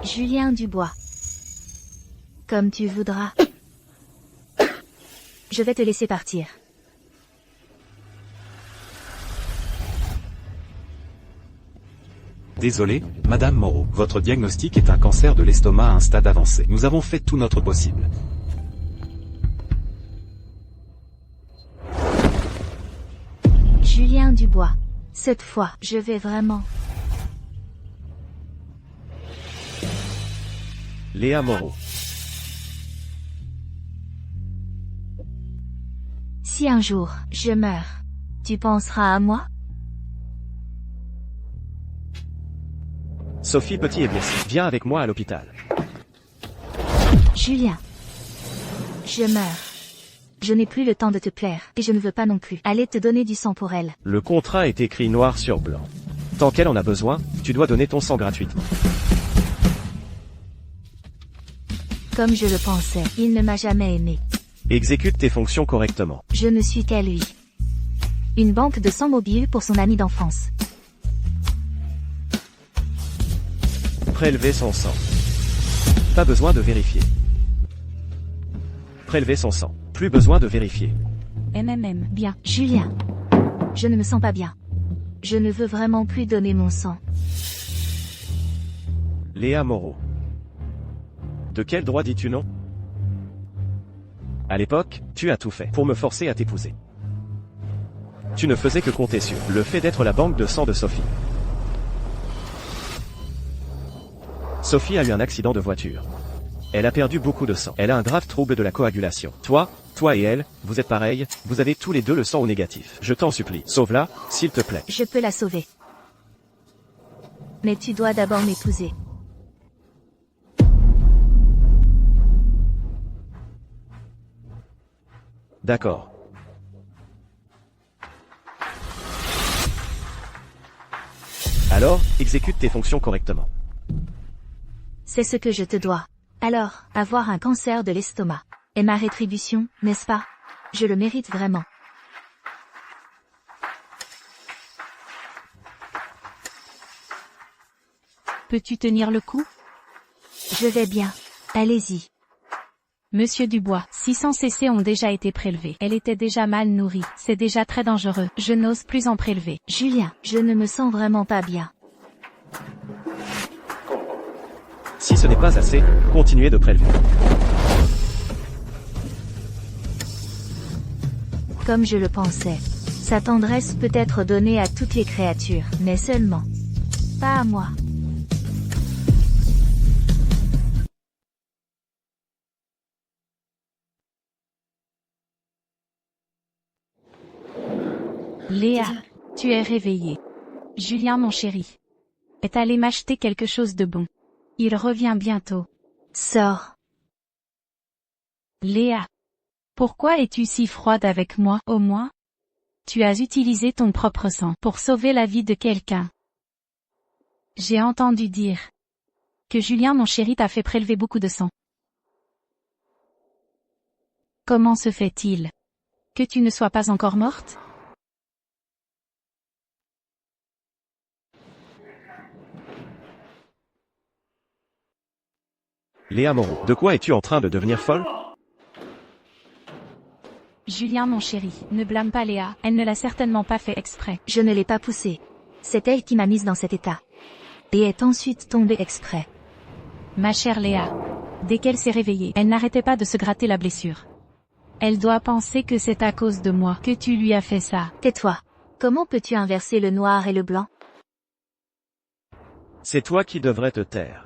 Julien Dubois. Comme tu voudras. Je vais te laisser partir. Désolé, Madame Moreau. Votre diagnostic est un cancer de l'estomac à un stade avancé. Nous avons fait tout notre possible. Julien Dubois. Cette fois, je vais vraiment. Léa Moreau. Si un jour, je meurs, tu penseras à moi? Sophie Petit est blessée. Viens avec moi à l'hôpital. Julien. Je meurs. Je n'ai plus le temps de te plaire, et je ne veux pas non plus aller te donner du sang pour elle. Le contrat est écrit noir sur blanc. Tant qu'elle en a besoin, tu dois donner ton sang gratuitement. Comme je le pensais, il ne m'a jamais aimé. Exécute tes fonctions correctement. Je ne suis qu'à lui. Une banque de sang mobile pour son ami d'enfance. Prélever son sang. Pas besoin de vérifier. Prélever son sang. Plus besoin de vérifier. Bien. Julien. Je ne me sens pas bien. Je ne veux vraiment plus donner mon sang. Léa Moreau. De quel droit dis-tu non? À l'époque, tu as tout fait pour me forcer à t'épouser. Tu ne faisais que compter sur le fait d'être la banque de sang de Sophie. Sophie a eu un accident de voiture. Elle a perdu beaucoup de sang. Elle a un grave trouble de la coagulation. Toi et elle, vous êtes pareils, vous avez tous les deux le sang au négatif. Je t'en supplie, sauve-la, s'il te plaît. Je peux la sauver. Mais tu dois d'abord m'épouser. D'accord. Alors, exécute tes fonctions correctement. C'est ce que je te dois. Alors, avoir un cancer de l'estomac est ma rétribution, n'est-ce pas? Je le mérite vraiment. Peux-tu tenir le coup? Je vais bien. Allez-y. Monsieur Dubois, 600 cc ont déjà été prélevés. Elle était déjà mal nourrie. C'est déjà très dangereux. Je n'ose plus en prélever. Julien, je ne me sens vraiment pas bien. Si ce n'est pas assez, continuez de prélever. Comme je le pensais. Sa tendresse peut être donnée à toutes les créatures, mais seulement pas à moi. Léa, tu es réveillée. Julien mon chéri est allé m'acheter quelque chose de bon. Il revient bientôt. Sors. Léa. Pourquoi es-tu si froide avec moi, au moins? Tu as utilisé ton propre sang pour sauver la vie de quelqu'un. J'ai entendu dire que Julien mon chéri t'a fait prélever beaucoup de sang. Comment se fait-il que tu ne sois pas encore morte? Léa Moreau, de quoi es-tu en train de devenir folle? Julien mon chéri, ne blâme pas Léa, elle ne l'a certainement pas fait exprès. Je ne l'ai pas poussée. C'est elle qui m'a mise dans cet état. Et est ensuite tombée exprès. Ma chère Léa, dès qu'elle s'est réveillée, elle n'arrêtait pas de se gratter la blessure. Elle doit penser que c'est à cause de moi que tu lui as fait ça. Tais-toi. Comment peux-tu inverser le noir et le blanc? C'est toi qui devrais te taire.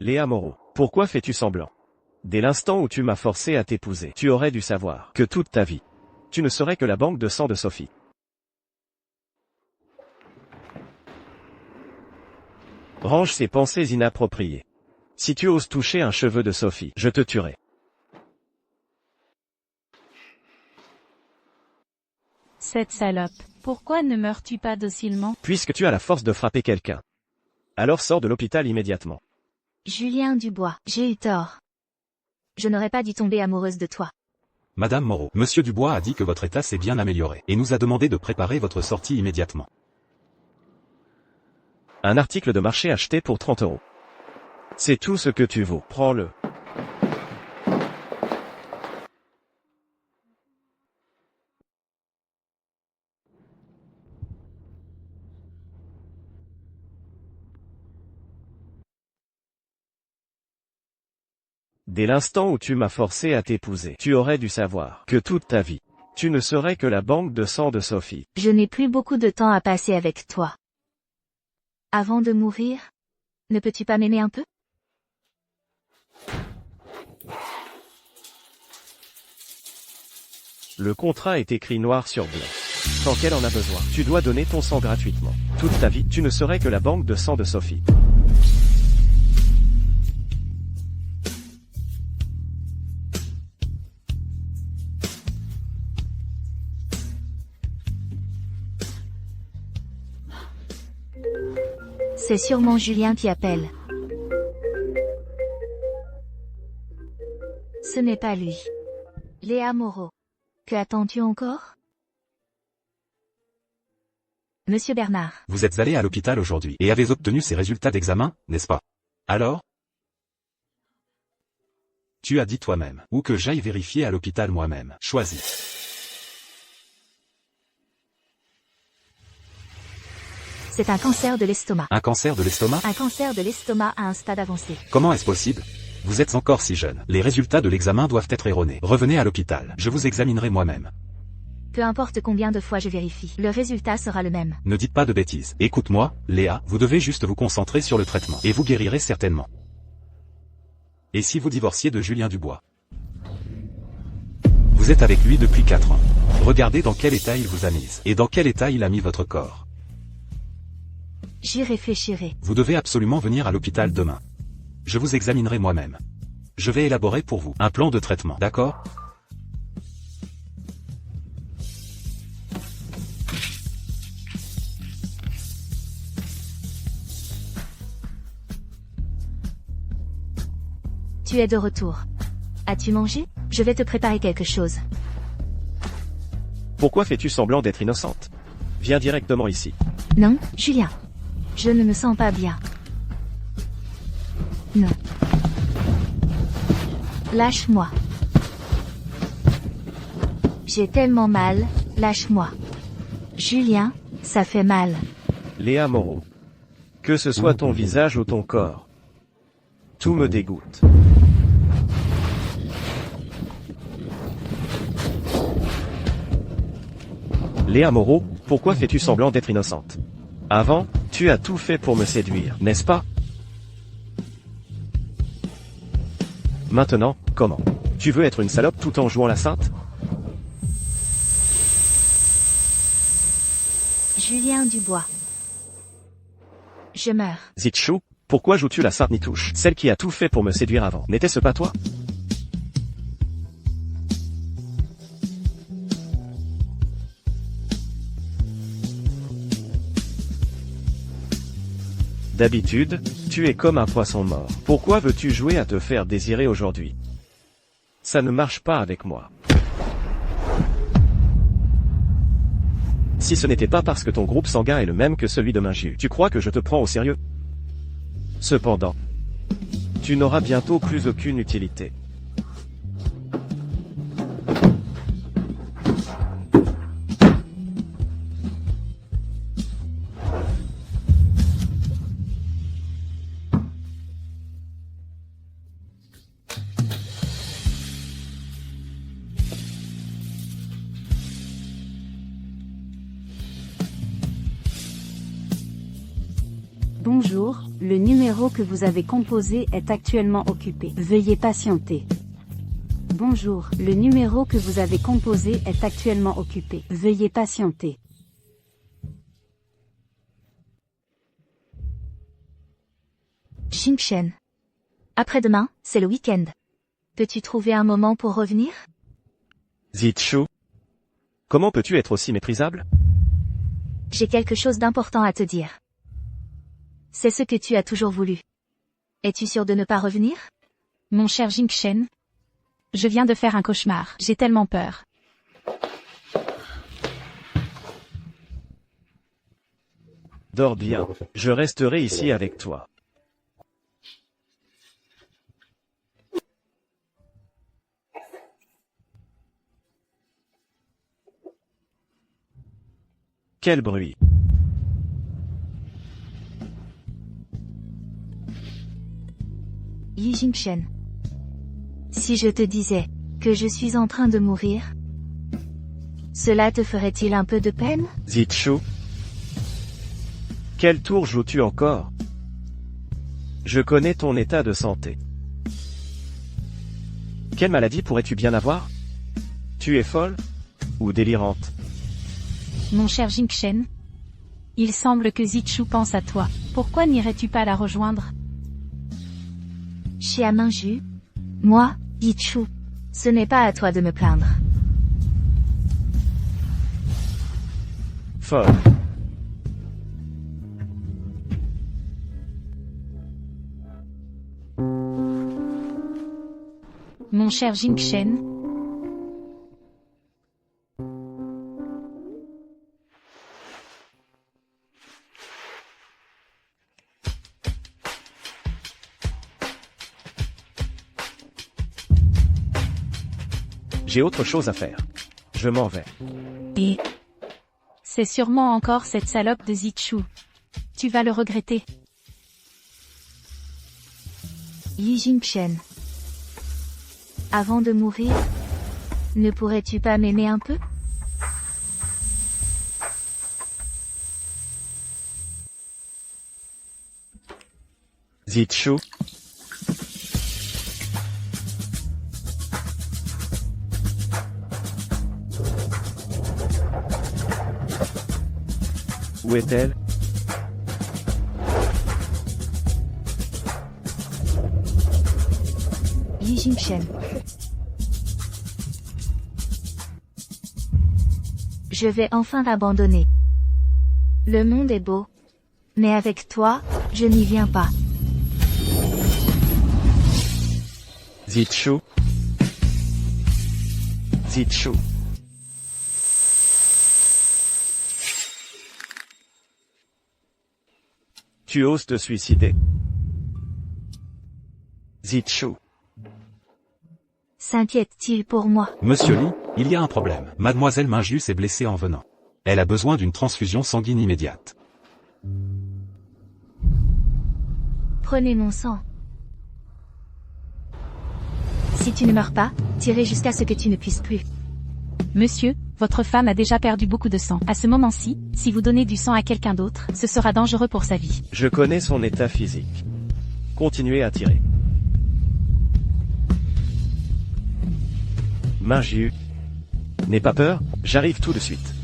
Léa Moreau, pourquoi fais-tu semblant? Dès l'instant où tu m'as forcé à t'épouser, tu aurais dû savoir que toute ta vie, tu ne serais que la banque de sang de Sophie. Range ces pensées inappropriées. Si tu oses toucher un cheveu de Sophie, je te tuerai. Cette salope, pourquoi ne meurs-tu pas docilement? Puisque tu as la force de frapper quelqu'un. Alors sors de l'hôpital immédiatement. Julien Dubois, j'ai eu tort. Je n'aurais pas dû tomber amoureuse de toi. Madame Moreau, Monsieur Dubois a dit que votre état s'est bien amélioré, et nous a demandé de préparer votre sortie immédiatement. Un article de marché acheté pour 30 €. C'est tout ce que tu vaux. Prends-le. Dès l'instant où tu m'as forcé à t'épouser, tu aurais dû savoir que toute ta vie, tu ne serais que la banque de sang de Sophie. Je n'ai plus beaucoup de temps à passer avec toi. Avant de mourir, ne peux-tu pas m'aimer un peu? Le contrat est écrit noir sur blanc. Tant qu'elle en a besoin, tu dois donner ton sang gratuitement. Toute ta vie, tu ne serais que la banque de sang de Sophie. C'est sûrement Julien qui appelle. Ce n'est pas lui. Léa Moreau. Que attends-tu encore? Monsieur Bernard. Vous êtes allé à l'hôpital aujourd'hui, et avez obtenu ces résultats d'examen, n'est-ce pas? Alors? Tu as dit toi-même, ou que j'aille vérifier à l'hôpital moi-même. Choisis. C'est un cancer de l'estomac. Un cancer de l'estomac? Un cancer de l'estomac à un stade avancé. Comment est-ce possible? Vous êtes encore si jeune. Les résultats de l'examen doivent être erronés. Revenez à l'hôpital. Je vous examinerai moi-même. Peu importe combien de fois je vérifie, le résultat sera le même. Ne dites pas de bêtises. Écoute-moi, Léa, vous devez juste vous concentrer sur le traitement, et vous guérirez certainement. Et si vous divorciez de Julien Dubois? Vous êtes avec lui depuis 4 ans. Regardez dans quel état il vous a mise, et dans quel état il a mis votre corps. J'y réfléchirai. Vous devez absolument venir à l'hôpital demain. Je vous examinerai moi-même. Je vais élaborer pour vous un plan de traitement, d'accord? Tu es de retour. As-tu mangé? Je vais te préparer quelque chose. Pourquoi fais-tu semblant d'être innocente? Viens directement ici. Non, Julien. Je ne me sens pas bien. Non. Lâche-moi. J'ai tellement mal, lâche-moi. Julien, ça fait mal. Léa Moreau. Que ce soit ton visage ou ton corps. Tout me dégoûte. Léa Moreau, pourquoi fais-tu semblant d'être innocente? Avant, tu as tout fait pour me séduire, n'est-ce pas? Maintenant, comment? Tu veux être une salope tout en jouant la sainte? Julien Dubois. Je meurs. Zitchou, pourquoi joues-tu la sainte nitouche? Celle qui a tout fait pour me séduire avant. N'était-ce pas toi? D'habitude, tu es comme un poisson mort. Pourquoi veux-tu jouer à te faire désirer aujourd'hui? Ça ne marche pas avec moi. Si ce n'était pas parce que ton groupe sanguin est le même que celui de Minju, tu crois que je te prends au sérieux? Cependant, tu n'auras bientôt plus aucune utilité. Bonjour, le numéro que vous avez composé est actuellement occupé. Veuillez patienter. Bonjour, le numéro que vous avez composé est actuellement occupé. Veuillez patienter. Xingchen. Après-demain, c'est le week-end. Peux-tu trouver un moment pour revenir? Zitchou. Comment peux-tu être aussi méprisable? J'ai quelque chose d'important à te dire. C'est ce que tu as toujours voulu. Es-tu sûr de ne pas revenir? Mon cher Jingchen, Je viens de faire un cauchemar. J'ai tellement peur. Dors bien. Je resterai ici avec toi. Quel bruit. Yi Jingchen. Si je te disais que je suis en train de mourir, cela te ferait-il un peu de peine? Zichu. Quel tour joues-tu encore? Je connais ton état de santé. Quelle maladie pourrais-tu bien avoir? Tu es folle? Ou délirante? Mon cher Jingchen. Il semble que Zichu pense à toi. Pourquoi n'irais-tu pas la rejoindre? Xia Mingju. Moi, Yichu. Ce n'est pas à toi de me plaindre. Folle. Mon cher Jingchen. J'ai autre chose à faire. Je m'en vais. Et c'est sûrement encore cette salope de Zichu. Tu vas le regretter. Yi Jingchen. Avant de mourir, ne pourrais-tu pas m'aimer un peu? Zichu. Où est-elle? Yi Jingchen. Je vais enfin l'abandonner. Le monde est beau. Mais avec toi, je n'y viens pas. Zichu. Zichu. Tu oses te suicider. Zichu. S'inquiète-t-il pour moi? Monsieur Li, il y a un problème. Mademoiselle Mingju s'est blessée en venant. Elle a besoin d'une transfusion sanguine immédiate. Prenez mon sang. Si tu ne meurs pas, tirez jusqu'à ce que tu ne puisses plus. Monsieur, votre femme a déjà perdu beaucoup de sang. À ce moment-ci, si vous donnez du sang à quelqu'un d'autre, ce sera dangereux pour sa vie. Je connais son état physique. Continuez à tirer. Mingju. N'aie pas peur, j'arrive tout de suite.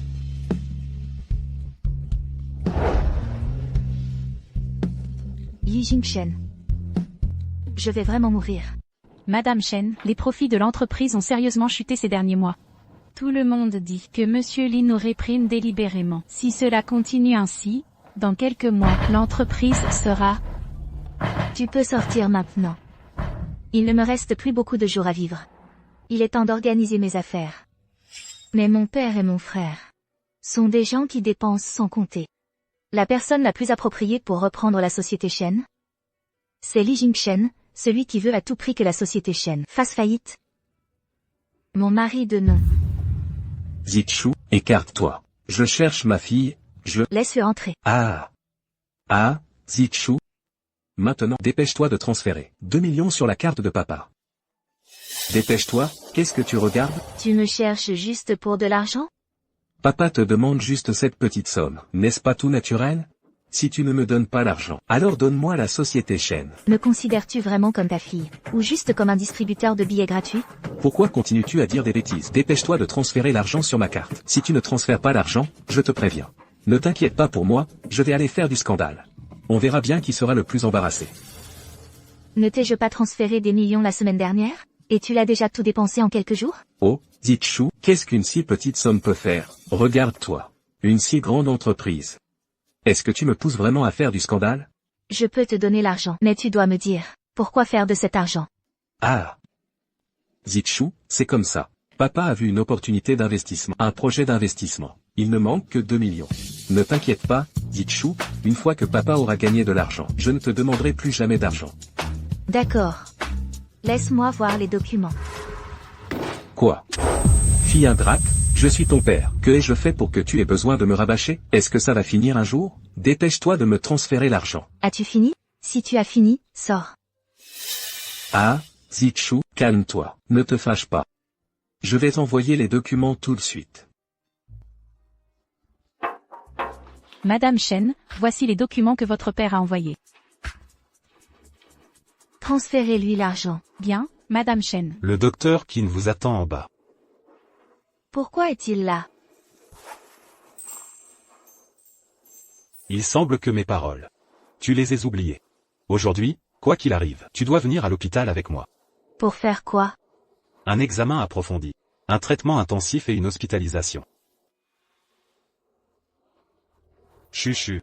Yi Jingchen. Je vais vraiment mourir. Madame Chen, les profits de l'entreprise ont sérieusement chuté ces derniers mois. Tout le monde dit que Monsieur Li nous réprime délibérément. Si cela continue ainsi, dans quelques mois, l'entreprise sera... Tu peux sortir maintenant. Il ne me reste plus beaucoup de jours à vivre. Il est temps d'organiser mes affaires. Mais mon père et mon frère sont des gens qui dépensent sans compter. La personne la plus appropriée pour reprendre la société Shen, c'est Li Jingchen, celui qui veut à tout prix que la société Shen fasse faillite. Mon mari de nom. Zichu, écarte-toi. Je cherche ma fille, Laisse-le entrer. Ah. Zichu. Maintenant, dépêche-toi de transférer 2 millions sur la carte de papa. Dépêche-toi, qu'est-ce que tu regardes? Tu me cherches juste pour de l'argent? Papa te demande juste cette petite somme, n'est-ce pas tout naturel? Si tu ne me donnes pas l'argent, alors donne-moi la société Shen. Me considères-tu vraiment comme ta fille, ou juste comme un distributeur de billets gratuits? Pourquoi continues-tu à dire des bêtises? Dépêche-toi de transférer l'argent sur ma carte. Si tu ne transfères pas l'argent, je te préviens. Ne t'inquiète pas pour moi, je vais aller faire du scandale. On verra bien qui sera le plus embarrassé. Ne t'ai-je pas transféré des millions la semaine dernière? Et tu l'as déjà tout dépensé en quelques jours? Oh, Zichu, qu'est-ce qu'une si petite somme peut faire? Regarde-toi. Une si grande entreprise. Est-ce que tu me pousses vraiment à faire du scandale? Je peux te donner l'argent, mais tu dois me dire, pourquoi faire de cet argent? Ah. Zichou, c'est comme ça. Papa a vu une opportunité d'investissement, un projet d'investissement. Il ne manque que 2 millions. Ne t'inquiète pas, Zichou, une fois que papa aura gagné de l'argent, je ne te demanderai plus jamais d'argent. D'accord. Laisse-moi voir les documents. Quoi? Fille ingrate, je suis ton père. Que ai-je fait pour que tu aies besoin de me rabâcher? Est-ce que ça va finir un jour? Dépêche-toi de me transférer l'argent. As-tu fini? Si tu as fini, sors. Ah, Zichou, calme-toi, ne te fâche pas. Je vais t'envoyer les documents tout de suite. Madame Chen, voici les documents que votre père a envoyés. Transférez-lui l'argent. Bien, Madame Chen. Le docteur Qin vous attend en bas. Pourquoi est-il là? Il semble que mes paroles. Tu les aies oubliées. Aujourd'hui, quoi qu'il arrive, tu dois venir à l'hôpital avec moi. Pour faire quoi? Un examen approfondi. Un traitement intensif et une hospitalisation. Chuchu.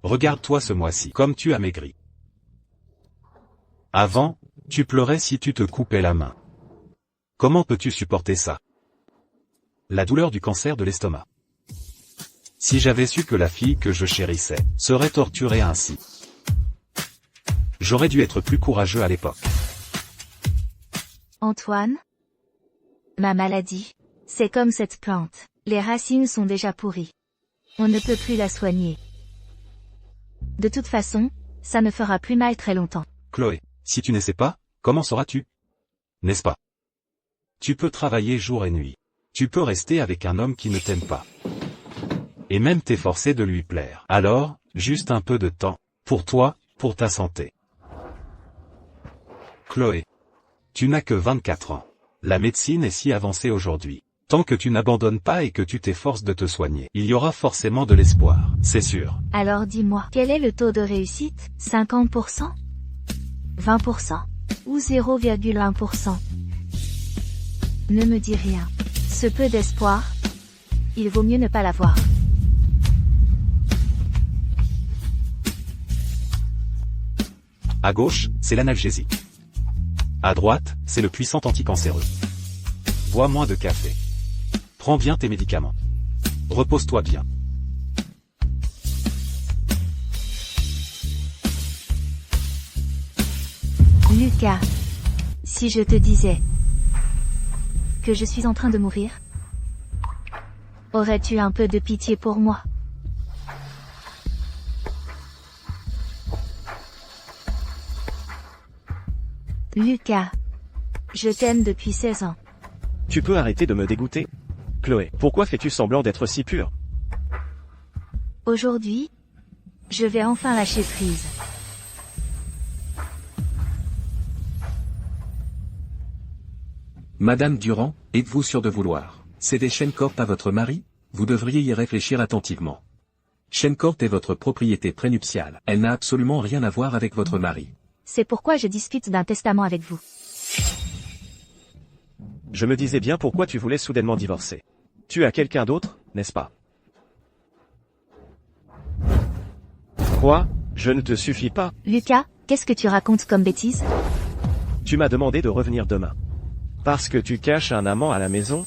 Regarde-toi ce mois-ci, comme tu as maigri. Avant, tu pleurais si tu te coupais la main. Comment peux-tu supporter ça? La douleur du cancer de l'estomac. Si j'avais su que la fille que je chérissais serait torturée ainsi. J'aurais dû être plus courageux à l'époque. Antoine? Ma maladie. C'est comme cette plante. Les racines sont déjà pourries. On ne peut plus la soigner. De toute façon, ça ne fera plus mal très longtemps. Chloé, si tu n'essaies pas, comment sauras-tu? N'est-ce pas? Tu peux travailler jour et nuit. Tu peux rester avec un homme qui ne t'aime pas. Et même t'efforcer de lui plaire. Alors, juste un peu de temps. Pour toi, pour ta santé. Chloé. Tu n'as que 24 ans. La médecine est si avancée aujourd'hui. Tant que tu n'abandonnes pas et que tu t'efforces de te soigner, il y aura forcément de l'espoir, c'est sûr. Alors dis-moi, quel est le taux de réussite? 50%? 20%? Ou 0,1%? Ne me dis rien. Ce peu d'espoir, il vaut mieux ne pas l'avoir. À gauche, c'est l'analgésique. À droite, c'est le puissant anticancéreux. Bois moins de café. Prends bien tes médicaments. Repose-toi bien. Lucas, si je te disais que je suis en train de mourir, aurais-tu un peu de pitié pour moi? Lucas, je t'aime depuis 16 ans. Tu peux arrêter de me dégoûter? Chloé, pourquoi fais-tu semblant d'être si pure? Aujourd'hui, je vais enfin lâcher prise. Madame Durand, êtes-vous sûre de vouloir céder Shencorp à votre mari? Vous devriez y réfléchir attentivement. Shencorp est votre propriété prénuptiale. Elle n'a absolument rien à voir avec votre mari. C'est pourquoi je discute d'un testament avec vous. Je me disais bien pourquoi tu voulais soudainement divorcer. Tu as quelqu'un d'autre, n'est-ce pas? Quoi? Je ne te suffis pas. Lucas, qu'est-ce que tu racontes comme bêtise? Tu m'as demandé de revenir demain. Parce que tu caches un amant à la maison?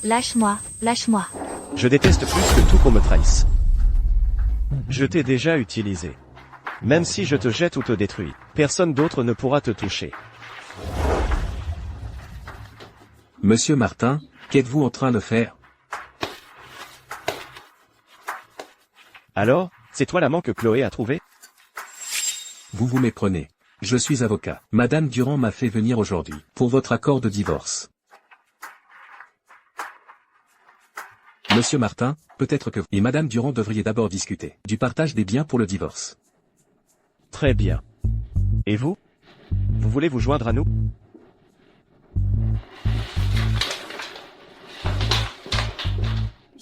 Lâche-moi, lâche-moi. Je déteste plus que tout qu'on me trahisse. Je t'ai déjà utilisé. Même si je te jette ou te détruis, personne d'autre ne pourra te toucher. Monsieur Martin, qu'êtes-vous en train de faire? Alors, c'est toi l'amant que Chloé a trouvé? Vous vous méprenez. Je suis avocat. Madame Durand m'a fait venir aujourd'hui, pour votre accord de divorce. Monsieur Martin, peut-être que vous et Madame Durand devriez d'abord discuter du partage des biens pour le divorce. Très bien. Et vous? Vous voulez vous joindre à nous?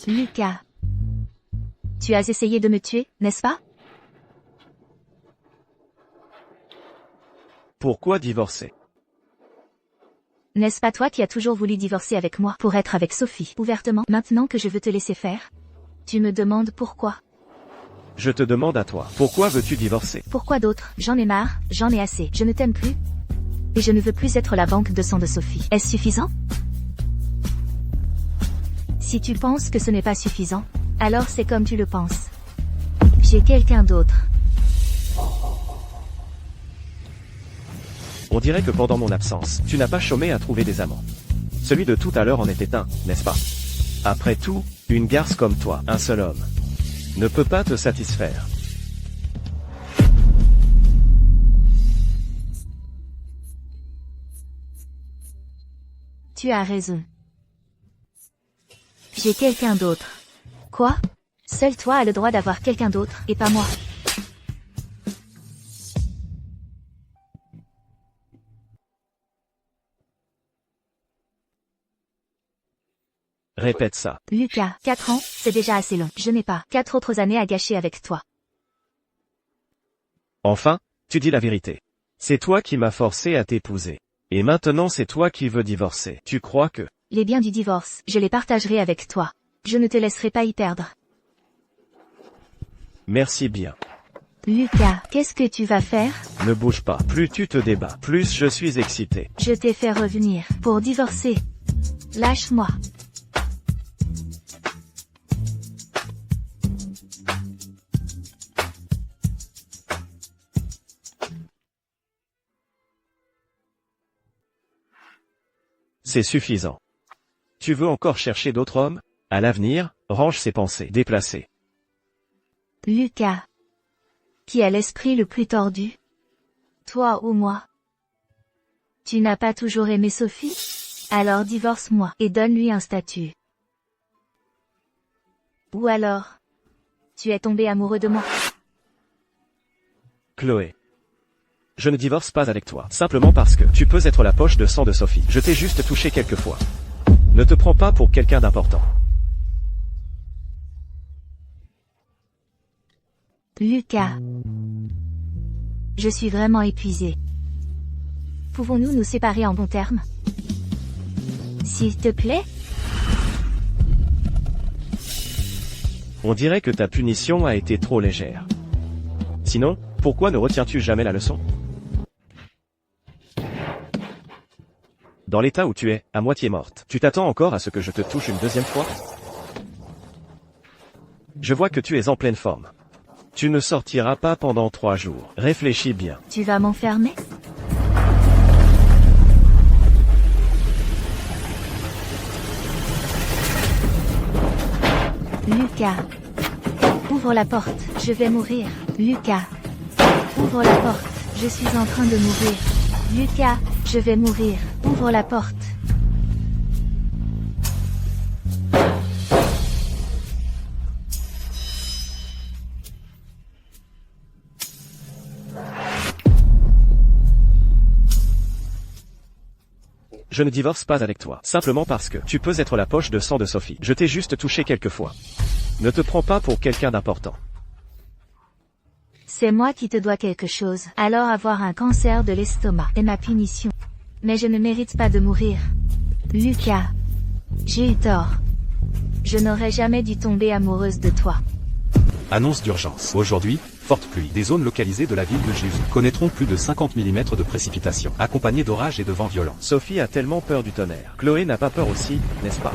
Lucas, tu as essayé de me tuer, n'est-ce pas? Pourquoi divorcer? N'est-ce pas toi qui as toujours voulu divorcer avec moi pour être avec Sophie ouvertement? Maintenant que je veux te laisser faire, tu me demandes pourquoi? Je te demande à toi. Pourquoi veux-tu divorcer? Pourquoi d'autres? J'en ai marre, j'en ai assez. Je ne t'aime plus. Et je ne veux plus être la banque de sang de Sophie. Est-ce suffisant? Si tu penses que ce n'est pas suffisant, alors c'est comme tu le penses. J'ai quelqu'un d'autre. On dirait que pendant mon absence, tu n'as pas chômé à trouver des amants. Celui de tout à l'heure en était un, n'est-ce pas? Après tout, une garce comme toi, un seul homme, ne peut pas te satisfaire. Tu as raison. J'ai quelqu'un d'autre. Quoi? Seul toi as le droit d'avoir quelqu'un d'autre, et pas moi. Répète ça. Lucas, 4 ans, c'est déjà assez long. Je n'ai pas 4 autres années à gâcher avec toi. Enfin, tu dis la vérité. C'est toi qui m'as forcé à t'épouser. Et maintenant c'est toi qui veux divorcer. Tu crois que... Les biens du divorce, je les partagerai avec toi. Je ne te laisserai pas y perdre. Merci bien. Lucas, qu'est-ce que tu vas faire? Ne bouge pas. Plus tu te débats, plus je suis excité. Je t'ai fait revenir pour divorcer. Lâche-moi. C'est suffisant. Tu veux encore chercher d'autres hommes? À l'avenir, range ces pensées déplacées. Lucas. Qui a l'esprit le plus tordu? Toi ou moi? Tu n'as pas toujours aimé Sophie? Alors divorce-moi et donne-lui un statut. Ou alors, tu es tombé amoureux de moi. Chloé. Je ne divorce pas avec toi, simplement parce que tu peux être la poche de sang de Sophie. Je t'ai juste touché quelques fois. Ne te prends pas pour quelqu'un d'important. Lucas. Je suis vraiment épuisée. Pouvons-nous nous séparer en bons termes? S'il te plaît? On dirait que ta punition a été trop légère. Sinon, pourquoi ne retiens-tu jamais la leçon? Dans l'état où tu es, à moitié morte, tu t'attends encore à ce que je te touche une deuxième fois? Je vois que tu es en pleine forme. Tu ne sortiras pas pendant 3 jours. Réfléchis bien. Tu vas m'enfermer? Lucas. Ouvre la porte, je vais mourir. Lucas. Ouvre la porte, je suis en train de mourir. Lucas, je vais mourir. Ouvre la porte. Je ne divorce pas avec toi, simplement parce que tu peux être la poche de sang de Sophie. Je t'ai juste touché quelques fois. Ne te prends pas pour quelqu'un d'important. C'est moi qui te dois quelque chose. Alors avoir un cancer de l'estomac est ma punition. Mais je ne mérite pas de mourir. Lucas. J'ai eu tort. Je n'aurais jamais dû tomber amoureuse de toi. Annonce d'urgence. Aujourd'hui, forte pluie. Des zones localisées de la ville de Jésus connaîtront plus de 50 mm de précipitations, accompagnées d'orages et de vents violents. Sophie a tellement peur du tonnerre. Chloé n'a pas peur aussi, n'est-ce pas?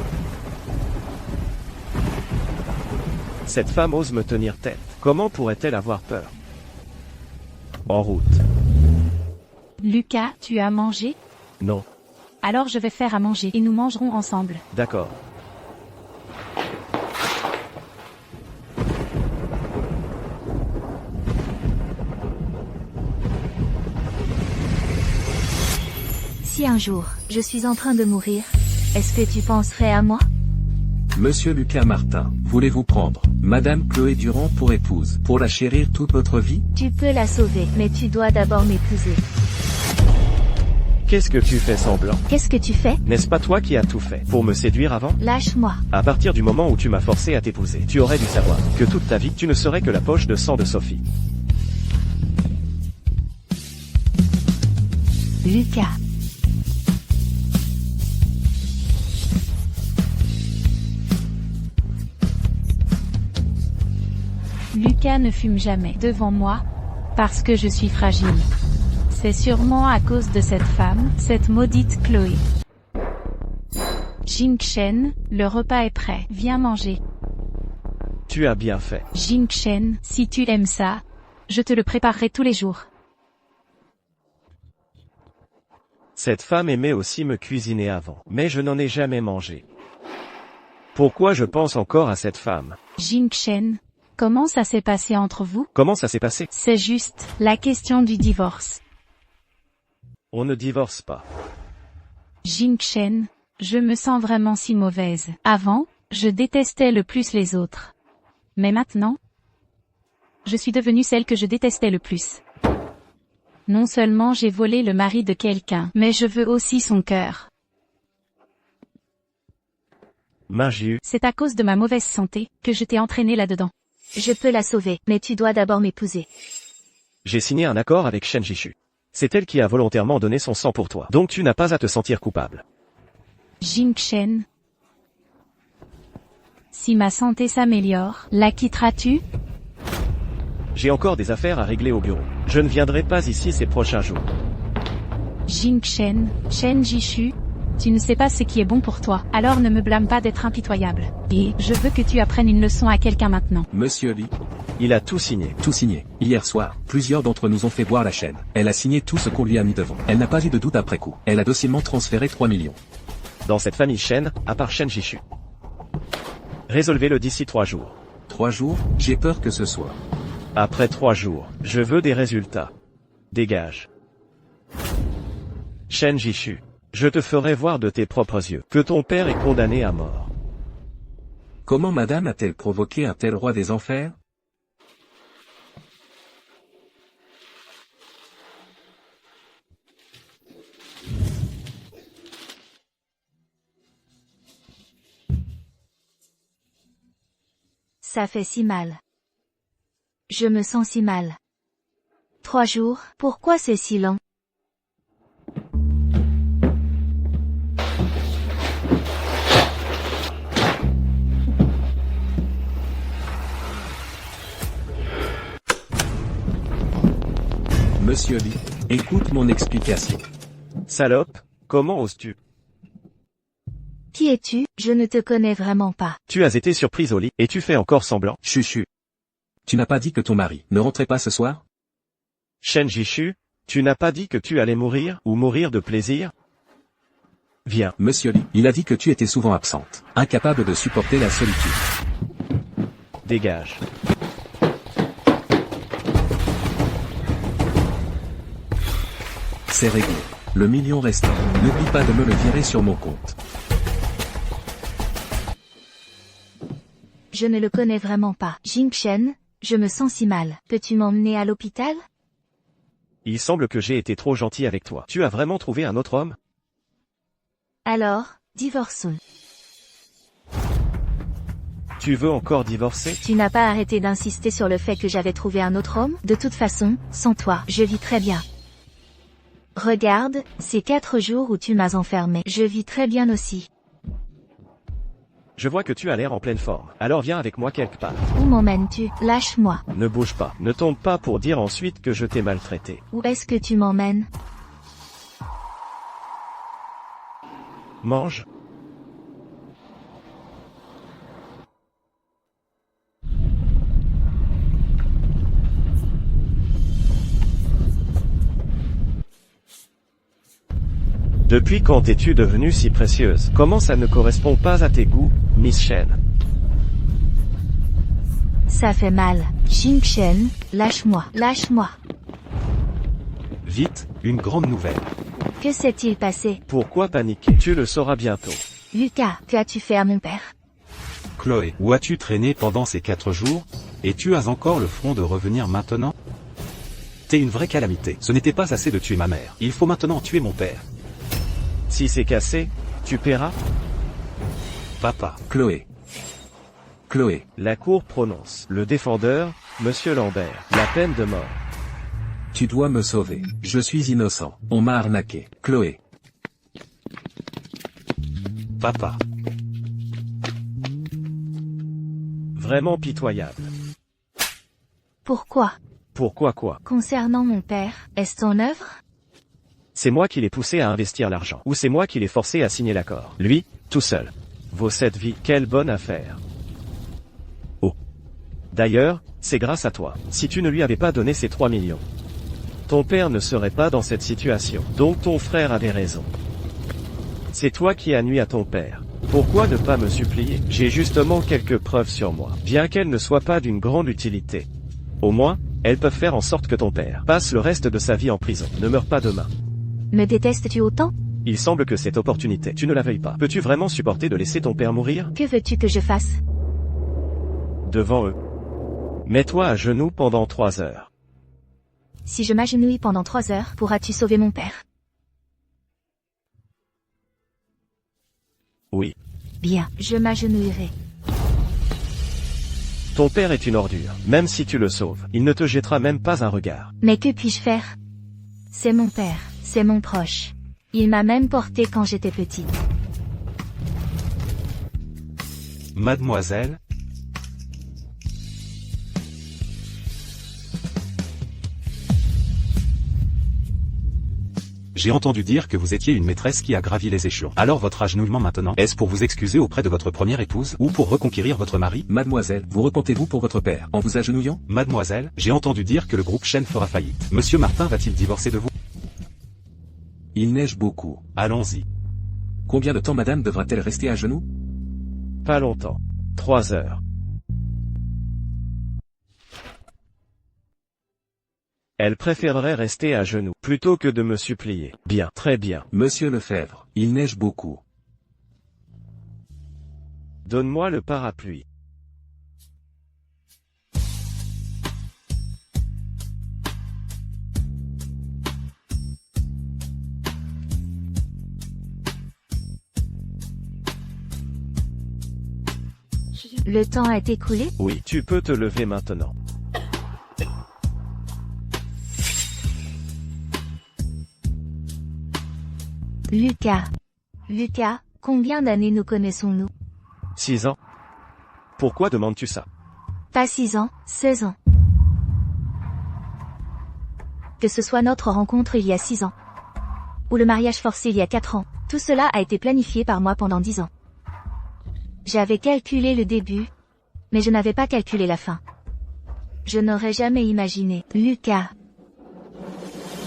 Cette femme ose me tenir tête. Comment pourrait-elle avoir peur? En route. Lucas, tu as mangé? Non. Alors je vais faire à manger et nous mangerons ensemble. D'accord. Si un jour, je suis en train de mourir, est-ce que tu penserais à moi? Monsieur Lucas Martin, voulez-vous prendre Madame Chloé Durand pour épouse, pour la chérir toute votre vie? Tu peux la sauver, mais tu dois d'abord m'épouser. Qu'est-ce que tu fais semblant? Qu'est-ce que tu fais? N'est-ce pas toi qui as tout fait pour me séduire avant? Lâche-moi. À partir du moment où tu m'as forcé à t'épouser, tu aurais dû savoir que toute ta vie, tu ne serais que la poche de sang de Sophie. Lucas. Lucas ne fume jamais devant moi, parce que je suis fragile. C'est C'est sûrement à cause de cette femme, cette maudite Chloé. Jingchen, le repas est prêt. Viens manger. Tu as bien fait. Jingchen, si tu aimes ça, je te le préparerai tous les jours. Cette femme aimait aussi me cuisiner avant, mais je n'en ai jamais mangé. Pourquoi je pense encore à cette femme? Jingchen, comment ça s'est passé entre vous? Comment ça s'est passé? C'est juste la question du divorce. On ne divorce pas. Jingchen, je me sens vraiment si mauvaise. Avant, je détestais le plus les autres. Mais maintenant, je suis devenue celle que je détestais le plus. Non seulement j'ai volé le mari de quelqu'un, mais je veux aussi son cœur. Minjiu, C'est à cause de ma mauvaise santé que je t'ai entraîné là-dedans. Je peux la sauver, mais tu dois d'abord m'épouser. j'ai signé un accord avec Shen Jishu. C'est elle qui a volontairement donné son sang pour toi. Donc tu n'as pas à te sentir coupable. Jingchen, si ma santé s'améliore, la quitteras-tu? J'ai encore des affaires à régler au bureau. Je ne viendrai pas ici ces prochains jours. Jingchen, Shen Jishu, tu ne sais pas ce qui est bon pour toi, alors ne me blâme pas d'être impitoyable. Et je veux que tu apprennes une leçon à quelqu'un maintenant. Monsieur Lee, Il a tout signé. tout signé. Hier soir, plusieurs d'entre nous ont fait voir la chaîne. Elle a signé tout ce qu'on lui a mis devant. Elle n'a pas eu de doute après coup. Elle a docilement transféré 3 millions. Dans cette famille Shen, à part Shen Jishu. Résolvez-le d'ici 3 jours. 3 jours, j'ai peur que ce soit. Après 3 jours, je veux des résultats. Dégage. Shen Jishu, je te ferai voir de tes propres yeux que ton père est condamné à mort. Comment madame a-t-elle provoqué un tel roi des enfers? Ça fait si mal. Je me sens si mal. 3 jours, pourquoi c'est si lent? Monsieur Lee, écoute mon explication. Salope, comment oses-tu? Qui es-tu? Je ne te connais vraiment pas. Tu as été surprise au lit, et tu fais encore semblant. Chuchu. Tu n'as pas dit que ton mari ne rentrait pas ce soir? Shen Jishu, tu n'as pas dit que tu allais mourir, ou mourir de plaisir? Viens. Monsieur Lee, il a dit que tu étais souvent absente, incapable de supporter la solitude. Dégage. C'est réglé. Le million restant. N'oublie pas de me le virer sur mon compte. Je ne le connais vraiment pas. Jingchen, je me sens si mal. Peux-tu m'emmener à l'hôpital? Il semble que j'ai été trop gentil avec toi. Tu as vraiment trouvé un autre homme? Alors, divorçons. Tu veux encore divorcer? Tu n'as pas arrêté d'insister sur le fait que j'avais trouvé un autre homme? De toute façon, sans toi, je vis très bien. Regarde, ces 4 jours où tu m'as enfermé. Je vis très bien aussi. Je vois que tu as l'air en pleine forme. Alors viens avec moi quelque part. Où m'emmènes-tu? Lâche-moi. Ne bouge pas. Ne tombe pas pour dire ensuite que je t'ai maltraité. Où est-ce que tu m'emmènes? Mange. Depuis quand es-tu devenue si précieuse? Comment ça ne correspond pas à tes goûts, Miss Shen? Ça fait mal. Jingchen, lâche-moi. Lâche-moi. Vite, une grande nouvelle. Que s'est-il passé? Pourquoi paniquer? Tu le sauras bientôt. Lucas, que as-tu fait à mon père? Chloé, où as-tu traîné pendant ces 4 jours? Et tu as encore le front de revenir maintenant? T'es une vraie calamité. Ce n'était pas assez de tuer ma mère. Il faut maintenant tuer mon père. Si c'est cassé, tu paieras? Papa. Chloé. Chloé. La cour prononce. Le défendeur, Monsieur Lambert. La peine de mort. Tu dois me sauver. Je suis innocent. On m'a arnaqué. Chloé. Papa. Vraiment pitoyable. Pourquoi? Pourquoi quoi? Concernant mon père, est-ce ton œuvre? C'est moi qui l'ai poussé à investir l'argent. Ou c'est moi qui l'ai forcé à signer l'accord. Lui, tout seul. Vaut cette vie. Quelle bonne affaire. Oh. D'ailleurs, c'est grâce à toi. Si tu ne lui avais pas donné ces 3 millions, ton père ne serait pas dans cette situation. Donc ton frère avait raison. C'est toi qui as nui à ton père. Pourquoi ne pas me supplier? J'ai justement quelques preuves sur moi. Bien qu'elles ne soient pas d'une grande utilité. Au moins, elles peuvent faire en sorte que ton père passe le reste de sa vie en prison. Ne meurt pas demain. Me détestes-tu autant? Il semble que cette opportunité, tu ne la veuilles pas. Peux-tu vraiment supporter de laisser ton père mourir? Que veux-tu que je fasse? Devant eux. Mets-toi à genoux pendant 3 heures. Si je m'agenouille pendant 3 heures, pourras-tu sauver mon père? Oui. Bien, je m'agenouillerai. Ton père est une ordure. Même si tu le sauves, il ne te jettera même pas un regard. Mais que puis-je faire? C'est mon père, c'est mon proche. Il m'a même porté quand j'étais petite. Mademoiselle, j'ai entendu dire que vous étiez une maîtresse qui a gravi les échelons. Alors votre agenouillement maintenant, est-ce pour vous excuser auprès de votre première épouse, ou pour reconquérir votre mari? Mademoiselle, vous repentez-vous pour votre père, en vous agenouillant? Mademoiselle, j'ai entendu dire que le groupe Chen fera faillite. Monsieur Martin va-t-il divorcer de vous? Il neige beaucoup. Allons-y. Combien de temps madame devra-t-elle rester à genoux? Pas longtemps. 3 heures. Elle préférerait rester à genoux, plutôt que de me supplier. Bien, très bien. Monsieur Lefebvre, il neige beaucoup. Donne-moi le parapluie. Le temps a écoulé? Oui, tu peux te lever maintenant. Lucas. Lucas, combien d'années nous connaissons-nous? 6 ans. Pourquoi demandes-tu ça? Pas 6 ans, 16 ans. Que ce soit notre rencontre il y a 6 ans. Ou le mariage forcé il y a 4 ans. Tout cela a été planifié par moi pendant 10 ans. J'avais calculé le début, mais je n'avais pas calculé la fin. Je n'aurais jamais imaginé. Lucas.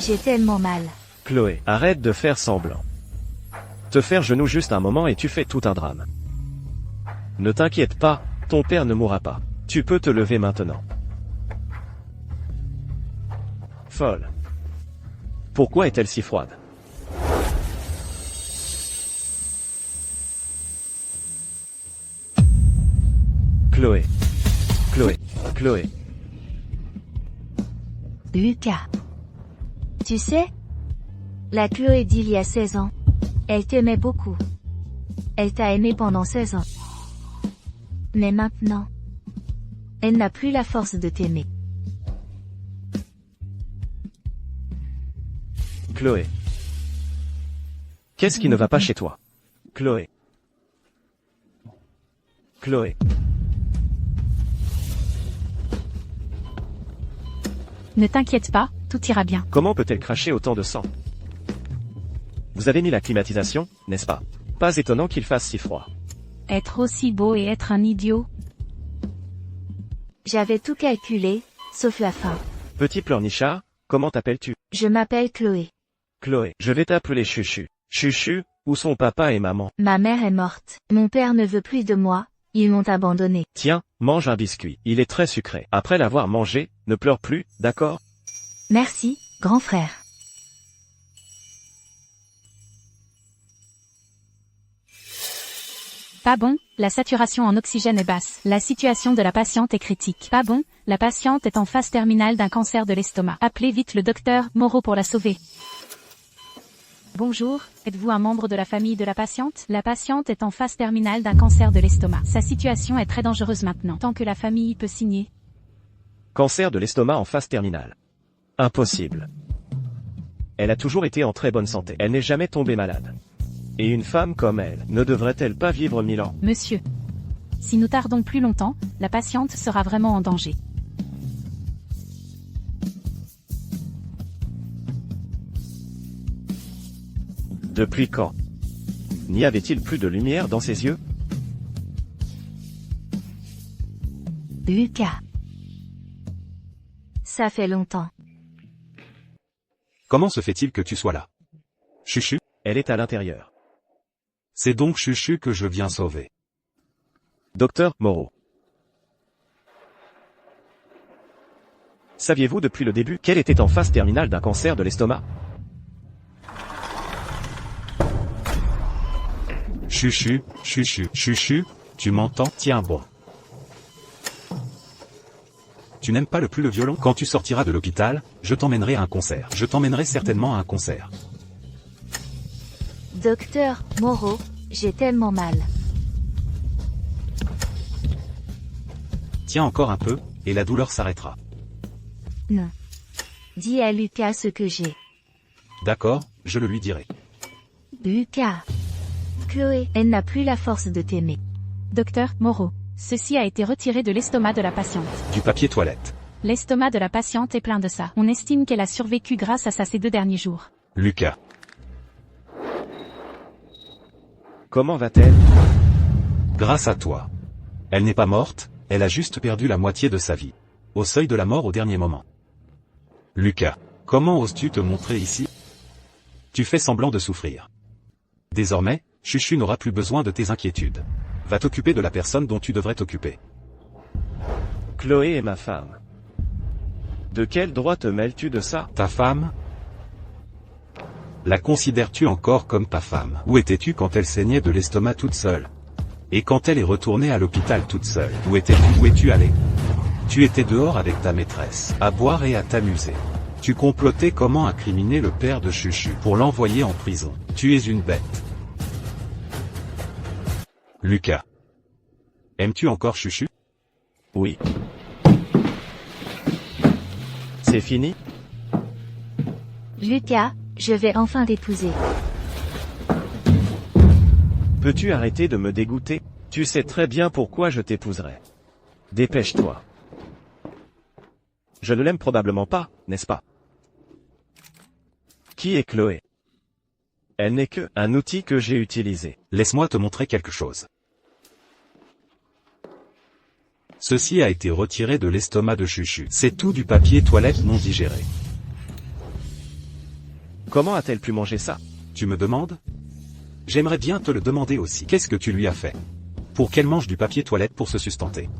J'ai tellement mal. Chloé, arrête de faire semblant. Te faire genou juste un moment et tu fais tout un drame. Ne t'inquiète pas, ton père ne mourra pas. Tu peux te lever maintenant. Folle. Pourquoi est-elle si froide? Chloé. Chloé. Chloé. Lucas. Tu sais, la Chloé d'il y a 16 ans, elle t'aimait beaucoup. Elle t'a aimé pendant 16 ans. Mais maintenant, elle n'a plus la force de t'aimer. Chloé. Qu'est-ce qui ne va pas chez toi? Chloé. Chloé. Ne t'inquiète pas, tout ira bien. Comment peut-elle cracher autant de sang? Vous avez mis la climatisation, n'est-ce pas? Pas étonnant qu'il fasse si froid. Être aussi beau et être un idiot. J'avais tout calculé, sauf la fin. Petit pleurnichard, comment t'appelles-tu? Je m'appelle Chloé. Chloé, je vais t'appeler Chuchu. Chuchu, où sont papa et maman? Ma mère est morte. Mon père ne veut plus de moi. Ils m'ont abandonné. Tiens, mange un biscuit. Il est très sucré. Après l'avoir mangé, ne pleure plus, d'accord? Merci, grand frère. Pas bon, la saturation en oxygène est basse. La situation de la patiente est critique. Pas bon, la patiente est en phase terminale d'un cancer de l'estomac. Appelez vite le docteur Moreau pour la sauver. Bonjour, êtes-vous un membre de la famille de la patiente? La patiente est en phase terminale d'un cancer de l'estomac. Sa situation est très dangereuse maintenant. Tant que la famille peut signer. Cancer de l'estomac en phase terminale. Impossible. Elle a toujours été en très bonne santé. Elle n'est jamais tombée malade. Et une femme comme elle, ne devrait-elle pas vivre 1000 ans? Monsieur. Si nous tardons plus longtemps, la patiente sera vraiment en danger. Depuis quand? N'y avait-il plus de lumière dans ses yeux? Lucas. Ça fait longtemps. Comment se fait-il que tu sois là? Chuchu? Elle est à l'intérieur. C'est donc Chuchu que je viens sauver. Docteur Moreau. Saviez-vous depuis le début qu'elle était en phase terminale d'un cancer de l'estomac? Chuchu, Chuchu, Chuchu, tu m'entends? Tiens bon. Tu n'aimes pas le plus le violon? Quand tu sortiras de l'hôpital, je t'emmènerai à un concert. Je t'emmènerai certainement à un concert. Docteur Moreau, j'ai tellement mal. Tiens encore un peu, et la douleur s'arrêtera. Non. Dis à Lucas ce que j'ai. D'accord, je le lui dirai. Lucas. Chloé, elle n'a plus la force de t'aimer. Docteur Moreau, ceci a été retiré de l'estomac de la patiente. Du papier toilette. L'estomac de la patiente est plein de ça. On estime qu'elle a survécu grâce à ça ces 2 derniers jours. Lucas. Comment va-t-elle? Grâce à toi. Elle n'est pas morte, elle a juste perdu la moitié de sa vie. Au seuil de la mort au dernier moment. Lucas. Comment oses-tu te montrer ici? Tu fais semblant de souffrir. Désormais, Chuchu n'aura plus besoin de tes inquiétudes. Va t'occuper de la personne dont tu devrais t'occuper. Chloé est ma femme. De quel droit te mêles-tu de ça? Ta femme? La considères-tu encore comme ta femme? Où étais-tu quand elle saignait de l'estomac toute seule? Et quand elle est retournée à l'hôpital toute seule? Où étais-tu? Où es-tu allé? Tu étais dehors avec ta maîtresse, à boire et à t'amuser. Tu complotais comment incriminer le père de Chuchu pour l'envoyer en prison. Tu es une bête. Lucas. Aimes-tu encore Chuchu? Oui. C'est fini? Lucas, je vais enfin t'épouser. Peux-tu arrêter de me dégoûter? Tu sais très bien pourquoi je t'épouserai. Dépêche-toi. Je ne l'aime probablement pas, n'est-ce pas? Qui est Chloé? Elle n'est que un outil que j'ai utilisé. Laisse-moi te montrer quelque chose. Ceci a été retiré de l'estomac de Chuchu. C'est tout du papier toilette non digéré. Comment a-t-elle pu manger ça? Tu me demandes? J'aimerais bien te le demander aussi. Qu'est-ce que tu lui as fait? Pour qu'elle mange du papier toilette pour se sustenter.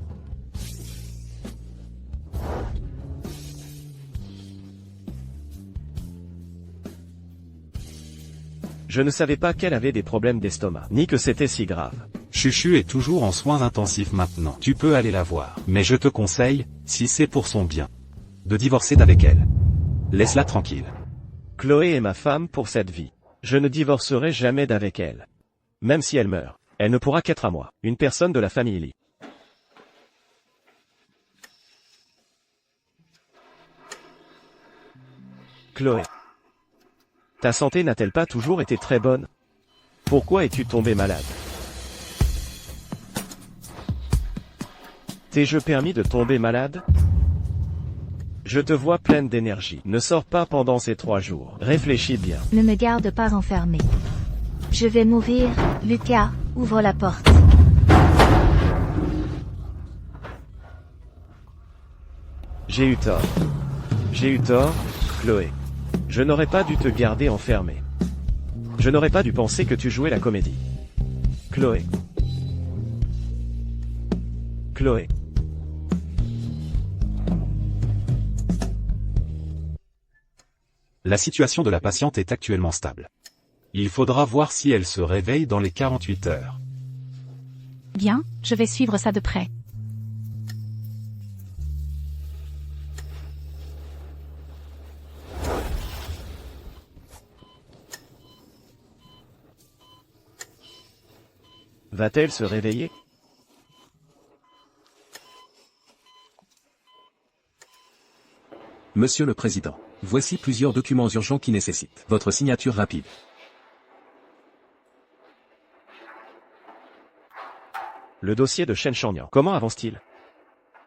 Je ne savais pas qu'elle avait des problèmes d'estomac, ni que c'était si grave. Chuchu est toujours en soins intensifs maintenant. Tu peux aller la voir. Mais je te conseille, si c'est pour son bien, de divorcer d'avec elle. Laisse-la tranquille. Chloé est ma femme pour cette vie. Je ne divorcerai jamais d'avec elle. Même si elle meurt, elle ne pourra qu'être à moi, une personne de la famille Lee. Chloé. Ta santé n'a-t-elle pas toujours été très bonne? Pourquoi es-tu tombée malade? T'ai-je permis de tomber malade? Je te vois pleine d'énergie. Ne sors pas pendant ces 3 jours. Réfléchis bien. Ne me garde pas enfermé. Je vais mourir. Lucas, ouvre la porte. J'ai eu tort. J'ai eu tort, Chloé. Je n'aurais pas dû te garder enfermé. Je n'aurais pas dû penser que tu jouais la comédie. Chloé. Chloé. La situation de la patiente est actuellement stable. Il faudra voir si elle se réveille dans les 48 heures. Bien, je vais suivre ça de près. Va-t-elle se réveiller? Monsieur le Président, voici plusieurs documents urgents qui nécessitent votre signature rapide. Le dossier de Shen Shangyan. Comment avance-t-il?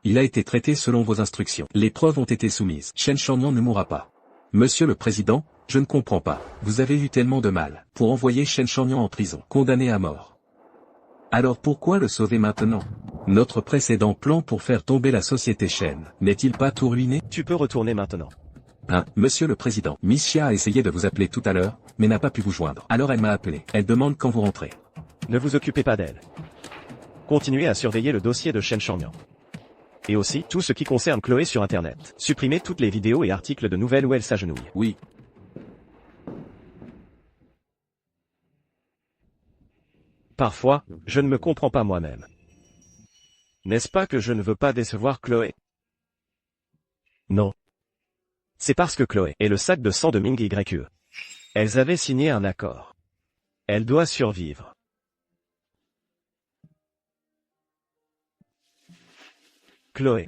Il a été traité selon vos instructions. Les preuves ont été soumises. Shen Shangyan ne mourra pas. Monsieur le Président, je ne comprends pas. Vous avez eu tellement de mal pour envoyer Shen Changyan en prison, condamné à mort. Alors pourquoi le sauver maintenant? Notre précédent plan pour faire tomber la société Shen n'est-il pas tout ruiné? Tu peux retourner maintenant. Monsieur le Président, Miss Xia a essayé de vous appeler tout à l'heure, mais n'a pas pu vous joindre. Alors elle m'a appelé. Elle demande quand vous rentrez. Ne vous occupez pas d'elle. Continuez à surveiller le dossier de Shen Changyan. Et aussi, tout ce qui concerne Chloé sur Internet. Supprimez toutes les vidéos et articles de nouvelles où elle s'agenouille. Oui. Parfois, je ne me comprends pas moi-même. N'est-ce pas que je ne veux pas décevoir Chloé? Non. C'est parce que Chloé est le sac de sang de Ming YE. Elles avaient signé un accord. Elle doit survivre. Chloé.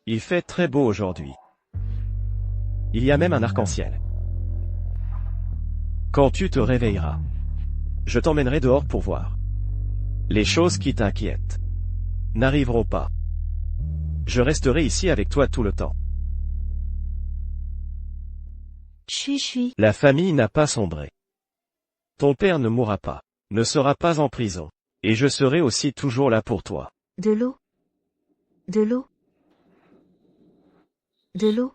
Il fait très beau aujourd'hui. Il y a même un arc-en-ciel. Quand tu te réveilleras, je t'emmènerai dehors pour voir. Les choses qui t'inquiètent n'arriveront pas. Je resterai ici avec toi tout le temps. Chui. La famille n'a pas sombré. Ton père ne mourra pas, ne sera pas en prison, et je serai aussi toujours là pour toi. De l'eau. De l'eau. De l'eau.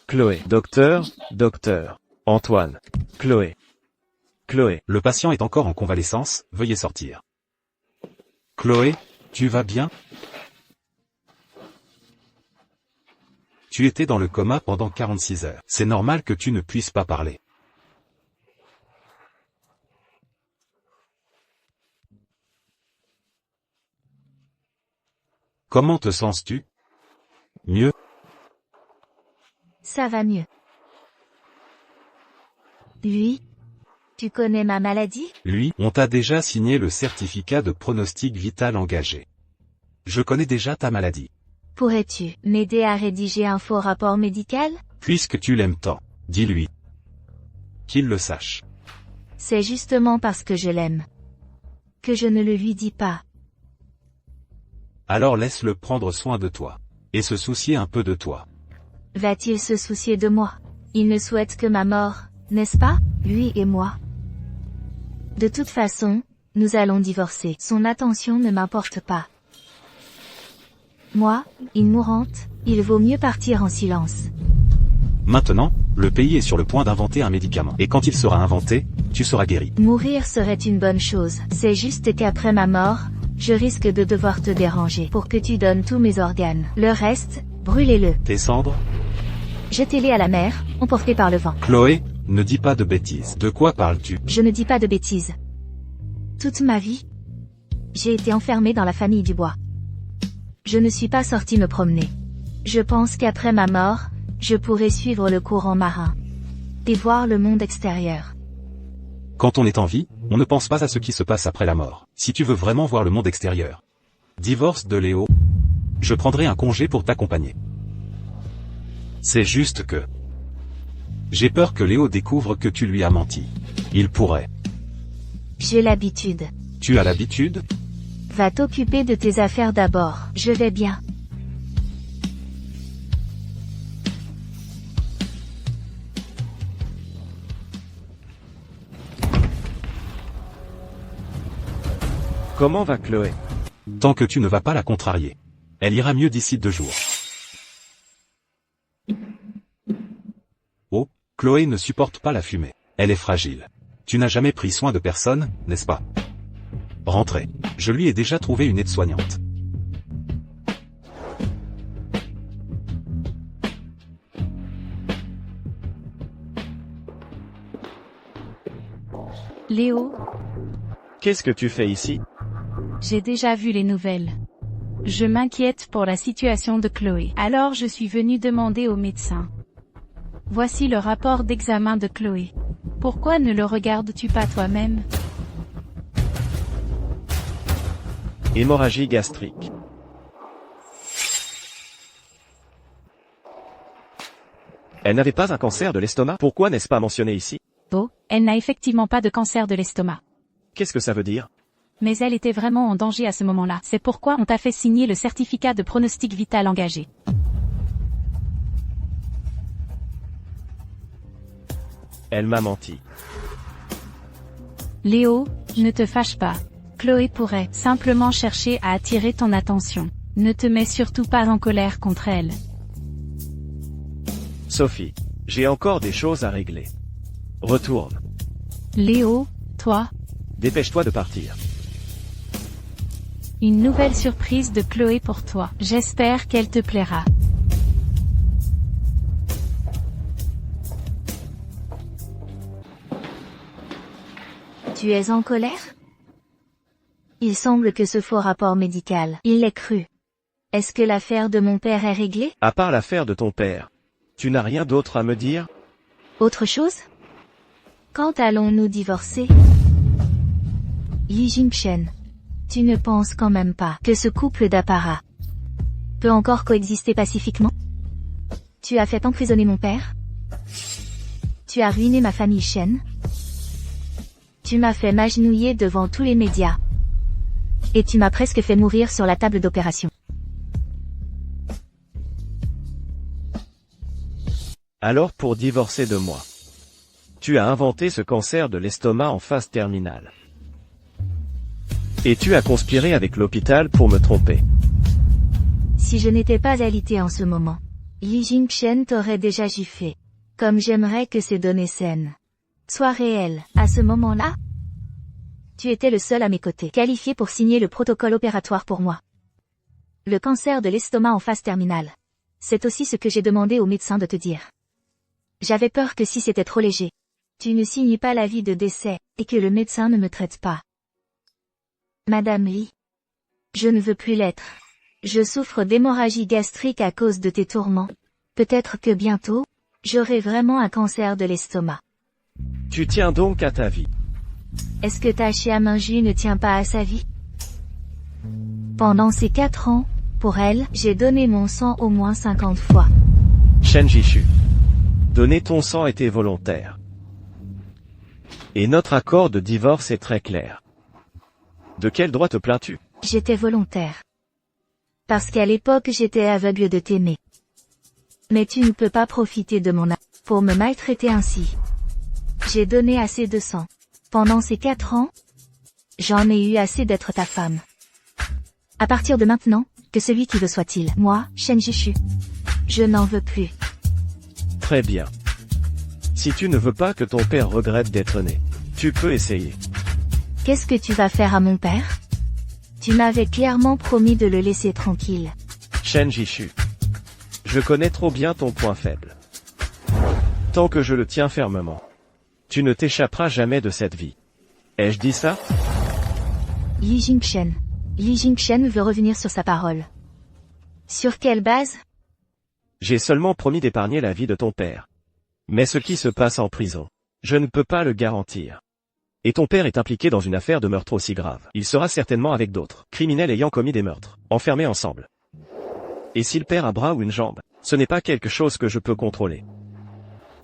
Chloé. Docteur, Antoine. Chloé. Le patient est encore en convalescence, veuillez sortir. Chloé, tu vas bien? Tu étais dans le coma pendant 46 heures. C'est normal que tu ne puisses pas parler. Comment te sens-tu? Mieux? Ça va mieux. Lui? Tu connais ma maladie? Lui, on t'a déjà signé le certificat de pronostic vital engagé. Je connais déjà ta maladie. Pourrais-tu m'aider à rédiger un faux rapport médical? Puisque tu l'aimes tant, dis-lui. Qu'il le sache. C'est justement parce que je l'aime que je ne le lui dis pas. Alors laisse-le prendre soin de toi. Et se soucier un peu de toi. Va-t-il se soucier de moi? Il ne souhaite que ma mort, n'est-ce pas, lui et moi? De toute façon, nous allons divorcer. Son attention ne m'importe pas. Moi, une mourante, il vaut mieux partir en silence. Maintenant, le pays est sur le point d'inventer un médicament. Et quand il sera inventé, tu seras guéri. Mourir serait une bonne chose. C'est juste qu'après ma mort, je risque de devoir te déranger pour que tu donnes tous mes organes. Le reste, brûlez-le. Tes cendres? Jetez-les à la mer, emportés par le vent. Chloé, ne dis pas de bêtises. De quoi parles-tu? Je ne dis pas de bêtises. Toute ma vie, j'ai été enfermée dans la famille du bois. Je ne suis pas sortie me promener. Je pense qu'après ma mort, je pourrai suivre le courant marin et voir le monde extérieur. Quand on est en vie, on ne pense pas à ce qui se passe après la mort. Si tu veux vraiment voir le monde extérieur, divorce de Léo. Je prendrai un congé pour t'accompagner. C'est juste que j'ai peur que Léo découvre que tu lui as menti. Il pourrait. J'ai l'habitude. Tu as l'habitude? Va t'occuper de tes affaires d'abord. Je vais bien. Comment va Chloé? Tant que tu ne vas pas la contrarier. Elle ira mieux d'ici 2 jours. Oh, Chloé ne supporte pas la fumée. Elle est fragile. Tu n'as jamais pris soin de personne, n'est-ce pas? Rentrez. Je lui ai déjà trouvé une aide-soignante. Léo, Qu'est-ce que tu fais ici? j'ai déjà vu les nouvelles. Je m'inquiète pour la situation de Chloé. Alors je suis venue demander au médecin. Voici le rapport d'examen de Chloé. Pourquoi ne le regardes-tu pas toi-même? Hémorragie gastrique. Elle n'avait pas un cancer de l'estomac? Pourquoi n'est-ce pas mentionné ici? Oh, elle n'a effectivement pas de cancer de l'estomac. Qu'est-ce que ça veut dire? Mais elle était vraiment en danger à ce moment-là. C'est pourquoi on t'a fait signer le certificat de pronostic vital engagé. Elle m'a menti. Léo, ne te fâche pas. Chloé pourrait simplement chercher à attirer ton attention. Ne te mets surtout pas en colère contre elle. Sophie, j'ai encore des choses à régler. Retourne. Léo, toi, Dépêche-toi de partir. une nouvelle surprise de Chloé pour toi. J'espère qu'elle te plaira. Tu es en colère? Il semble que ce faux rapport médical, il l'ait cru. Est-ce que l'affaire de mon père est réglée? À part l'affaire de ton père, tu n'as rien d'autre à me dire? Autre chose? Quand allons-nous divorcer? Yi Jingchen, tu ne penses quand même pas que ce couple d'apparat peut encore coexister pacifiquement? Tu as fait emprisonner mon père? Tu as ruiné ma famille Shen? Tu m'as fait m'agenouiller devant tous les médias. Et tu m'as presque fait mourir sur la table d'opération. Alors pour divorcer de moi, tu as inventé ce cancer de l'estomac en phase terminale. Et tu as conspiré avec l'hôpital pour me tromper. Si je n'étais pas alité en ce moment, Yi Jingchen t'aurait déjà giflé. Comme j'aimerais que ces données saines soient réelles. À ce moment-là, tu étais le seul à mes côtés, qualifié pour signer le protocole opératoire pour moi. Le cancer de l'estomac en phase terminale. C'est aussi ce que j'ai demandé au médecin de te dire. J'avais peur que si c'était trop léger, tu ne signes pas l'avis de décès, et que le médecin ne me traite pas. Madame Li, je ne veux plus l'être. Je souffre d'hémorragie gastrique à cause de tes tourments. Peut-être que bientôt, j'aurai vraiment un cancer de l'estomac. Tu tiens donc à ta vie. Est-ce que ta Xiaminju ne tient pas à sa vie? Pendant ces 4 ans, pour elle, j'ai donné mon sang au moins 50 fois. Shen Jishu. Donner ton sang était volontaire. Et notre accord de divorce est très clair. De quel droit te plains-tu? J'étais volontaire. Parce qu'à l'époque j'étais aveugle de t'aimer. Mais tu ne peux pas profiter de mon âme pour me maltraiter ainsi. J'ai donné assez de sang. Pendant ces 4 ans, j'en ai eu assez d'être ta femme. À partir de maintenant, que celui qui veut soit-il, moi, Shen Jishu, je n'en veux plus. Très bien. Si tu ne veux pas que ton père regrette d'être né, tu peux essayer. Qu'est-ce que tu vas faire à mon père? Tu m'avais clairement promis de le laisser tranquille. Shen Jishu. Je connais trop bien ton point faible. Tant que je le tiens fermement, tu ne t'échapperas jamais de cette vie. Ai-je dit ça? Yi Jingchen. Yi Jingchen veut revenir sur sa parole. Sur quelle base? J'ai seulement promis d'épargner la vie de ton père. Mais ce qui se passe en prison, je ne peux pas le garantir. Et ton père est impliqué dans une affaire de meurtre aussi grave. Il sera certainement avec d'autres criminels ayant commis des meurtres, enfermés ensemble. Et s'il perd un bras ou une jambe, ce n'est pas quelque chose que je peux contrôler.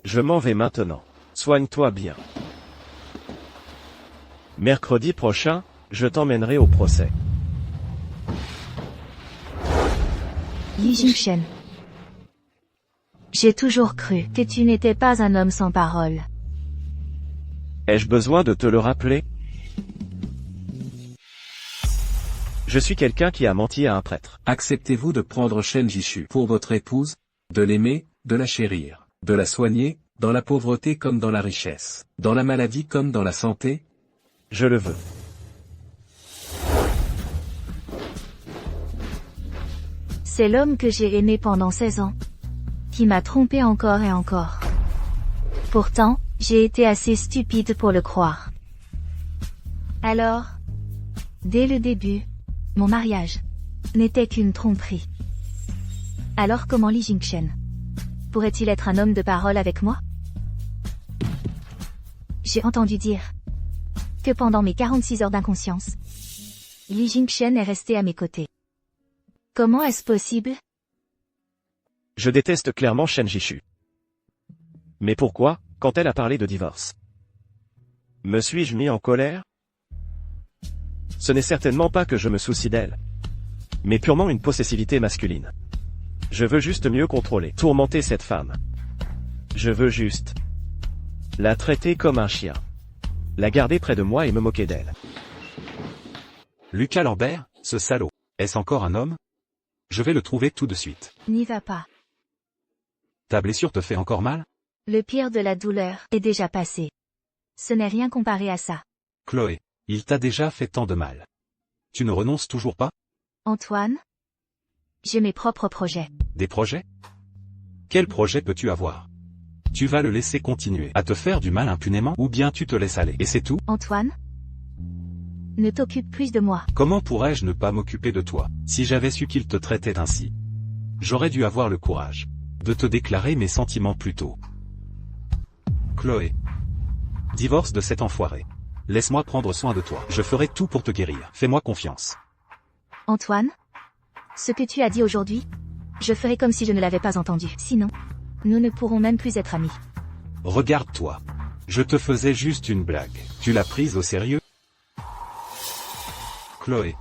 Je m'en vais maintenant. Soigne-toi bien. Mercredi prochain, je t'emmènerai au procès. Yi Jingchen. J'ai toujours cru que tu n'étais pas un homme sans parole. Ai-je besoin de te le rappeler? Je suis quelqu'un qui a menti à un prêtre. Acceptez-vous de prendre Shen Jishu pour votre épouse, de l'aimer, de la chérir, de la soigner, dans la pauvreté comme dans la richesse, dans la maladie comme dans la santé? Je le veux. C'est l'homme que j'ai aimé pendant 16 ans, qui m'a trompé encore et encore. Pourtant, j'ai été assez stupide pour le croire. Alors, dès le début, mon mariage n'était qu'une tromperie. Alors comment Li Jingchen pourrait-il être un homme de parole avec moi? J'ai entendu dire que pendant mes 46 heures d'inconscience, Li Jingchen est resté à mes côtés. Comment est-ce possible? Je déteste clairement Shen Jishu. Mais pourquoi, quand elle a parlé de divorce? Me suis-je mis en colère? Ce n'est certainement pas que je me soucie d'elle, mais purement une possessivité masculine. Je veux juste mieux contrôler, tourmenter cette femme. Je veux juste la traiter comme un chien, la garder près de moi et me moquer d'elle. Lucas Lambert, ce salaud, est-ce encore un homme? Je vais le trouver tout de suite. N'y va pas. Ta blessure te fait encore mal? Le pire de la douleur est déjà passé. Ce n'est rien comparé à ça. Chloé, il t'a déjà fait tant de mal. Tu ne renonces toujours pas? Antoine? J'ai mes propres projets. Des projets? Quel projet peux-tu avoir? Tu vas le laisser continuer à te faire du mal impunément ou bien tu te laisses aller et c'est tout? Antoine? Ne t'occupe plus de moi. Comment pourrais-je ne pas m'occuper de toi, si j'avais su qu'il te traitait ainsi? J'aurais dû avoir le courage de te déclarer mes sentiments plus tôt. Chloé. Divorce de cet enfoiré. Laisse-moi prendre soin de toi. Je ferai tout pour te guérir. Fais-moi confiance. Antoine? Ce que tu as dit aujourd'hui? Je ferai comme si je ne l'avais pas entendu. Sinon, nous ne pourrons même plus être amis. Regarde-toi. Je te faisais juste une blague. Tu l'as prise au sérieux? Chloé.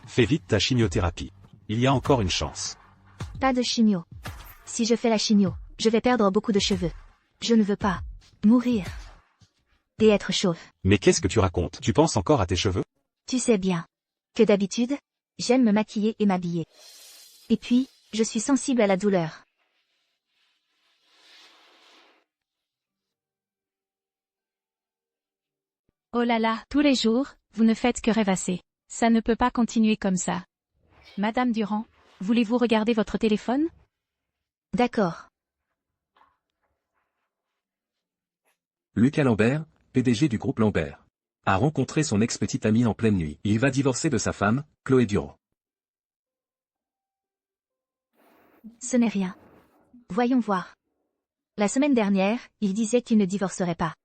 Fais vite ta chimiothérapie. Il y a encore une chance. Pas de chimio. Si je fais la chimio, je vais perdre beaucoup de cheveux. Je ne veux pas mourir et être chauve. Mais qu'est-ce que tu racontes? Tu penses encore à tes cheveux? Tu sais bien que d'habitude, j'aime me maquiller et m'habiller. Et puis, je suis sensible à la douleur. Oh là là, tous les jours, vous ne faites que rêvasser. Ça ne peut pas continuer comme ça. Madame Durand, voulez-vous regarder votre téléphone? D'accord. Lucas Lambert, PDG du groupe Lambert, a rencontré son ex-petite amie en pleine nuit. Il va divorcer de sa femme, Chloé Durand. Ce n'est rien. Voyons voir. La semaine dernière, il disait qu'il ne divorcerait pas.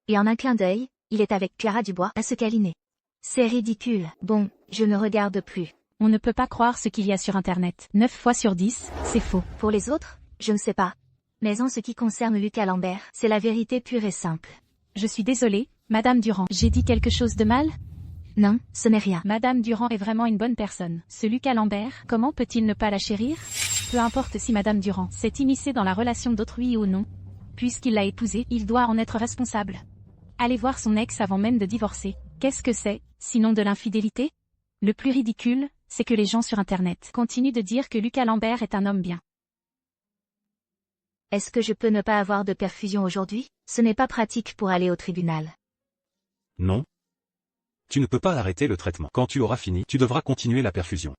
Et en un clin d'œil, il est avec Clara Dubois à se câliner. C'est ridicule. Bon, je ne regarde plus. On ne peut pas croire ce qu'il y a sur Internet. 9 fois sur 10, c'est faux. Pour les autres, je ne sais pas. Mais en ce qui concerne Lucas Lambert, c'est la vérité pure et simple. Je suis désolée, Madame Durand. J'ai dit quelque chose de mal? Non, ce n'est rien. Madame Durand est vraiment une bonne personne. Ce Lucas Lambert, comment peut-il ne pas la chérir? Peu importe si Madame Durand s'est immiscée dans la relation d'autrui ou non. Puisqu'il l'a épousée, il doit en être responsable. Allez voir son ex avant même de divorcer. Qu'est-ce que c'est, sinon de l'infidélité? Le plus ridicule, c'est que les gens sur Internet continuent de dire que Lucas Lambert est un homme bien. Est-ce que je peux ne pas avoir de perfusion aujourd'hui? Ce n'est pas pratique pour aller au tribunal. Non. Tu ne peux pas arrêter le traitement. Quand tu auras fini, tu devras continuer la perfusion.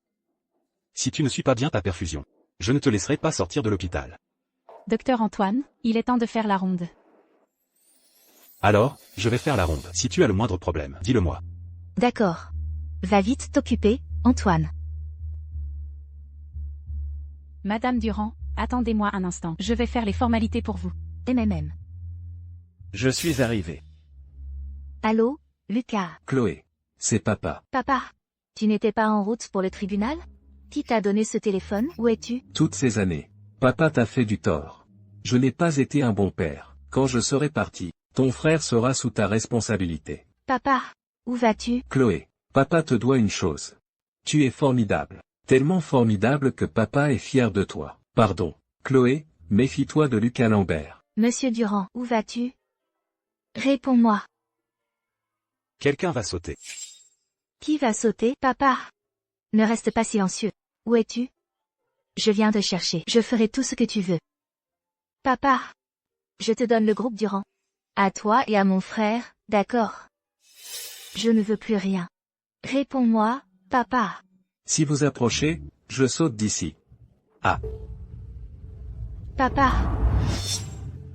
Si tu ne suis pas bien ta perfusion, je ne te laisserai pas sortir de l'hôpital. Docteur Antoine, il est temps de faire la ronde. Alors, je vais faire la ronde. Si tu as le moindre problème, dis-le-moi. D'accord. Va vite t'occuper, Antoine. Madame Durand, attendez-moi un instant. Je vais faire les formalités pour vous. MMM. Je suis arrivé. Allô, Lucas? Chloé. C'est papa. Papa? Tu n'étais pas en route pour le tribunal? Qui t'a donné ce téléphone? Où es-tu? Toutes ces années. Papa t'a fait du tort. Je n'ai pas été un bon père. Quand je serai parti, ton frère sera sous ta responsabilité. Papa? Où vas-tu? Chloé. Papa te doit une chose. Tu es formidable. Tellement formidable que papa est fier de toi. Pardon. Chloé, méfie-toi de Lucas Lambert. Monsieur Durand, où vas-tu? Réponds-moi. Quelqu'un va sauter. Qui va sauter? Papa? Ne reste pas silencieux. Où es-tu? Je viens te chercher. Je ferai tout ce que tu veux. Papa? Je te donne le groupe Durand. À toi et à mon frère, d'accord? Je ne veux plus rien. Réponds-moi, papa. Si vous approchez, je saute d'ici. Ah. Papa?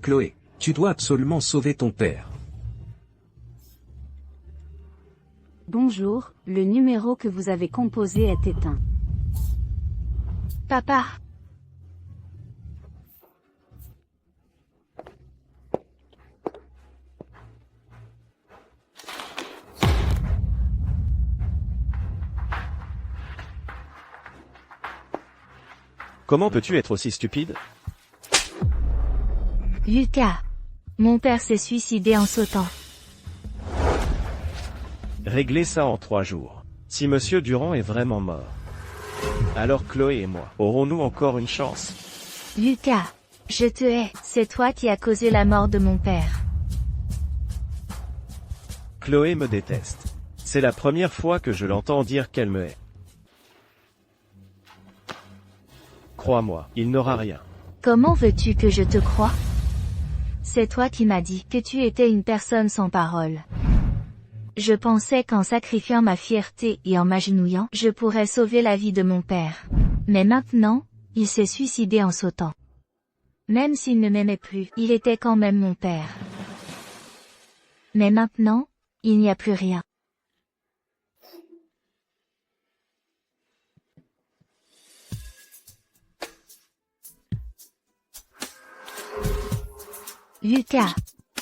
Chloé, tu dois absolument sauver ton père. Bonjour, le numéro que vous avez composé est éteint. Papa? Comment peux-tu être aussi stupide? Lucas. Mon père s'est suicidé en sautant. Régler ça en 3 jours. Si Monsieur Durand est vraiment mort, alors Chloé et moi, aurons-nous encore une chance? Lucas, je te hais, c'est toi qui as causé la mort de mon père. Chloé me déteste. C'est la première fois que je l'entends dire qu'elle me hait. Crois-moi, il n'aura rien. Comment veux-tu que je te croie? C'est toi qui m'as dit que tu étais une personne sans parole. Je pensais qu'en sacrifiant ma fierté et en m'agenouillant, je pourrais sauver la vie de mon père. Mais maintenant, il s'est suicidé en sautant. Même s'il ne m'aimait plus, il était quand même mon père. Mais maintenant, il n'y a plus rien. Lucas,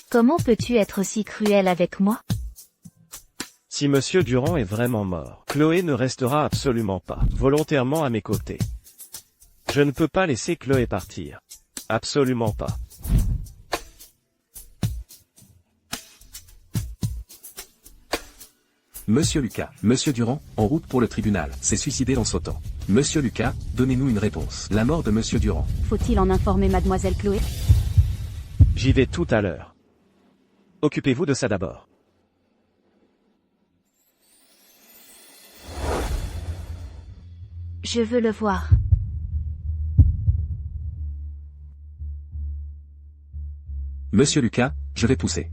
comment peux-tu être aussi cruel avec moi? Si Monsieur Durand est vraiment mort, Chloé ne restera absolument pas, volontairement à mes côtés. Je ne peux pas laisser Chloé partir. Absolument pas. Monsieur Lucas, Monsieur Durand, en route pour le tribunal, s'est suicidé en sautant. Monsieur Lucas, donnez-nous une réponse. La mort de Monsieur Durand. Faut-il en informer mademoiselle Chloé? J'y vais tout à l'heure. Occupez-vous de ça d'abord. Je veux le voir. Monsieur Lucas, je vais pousser.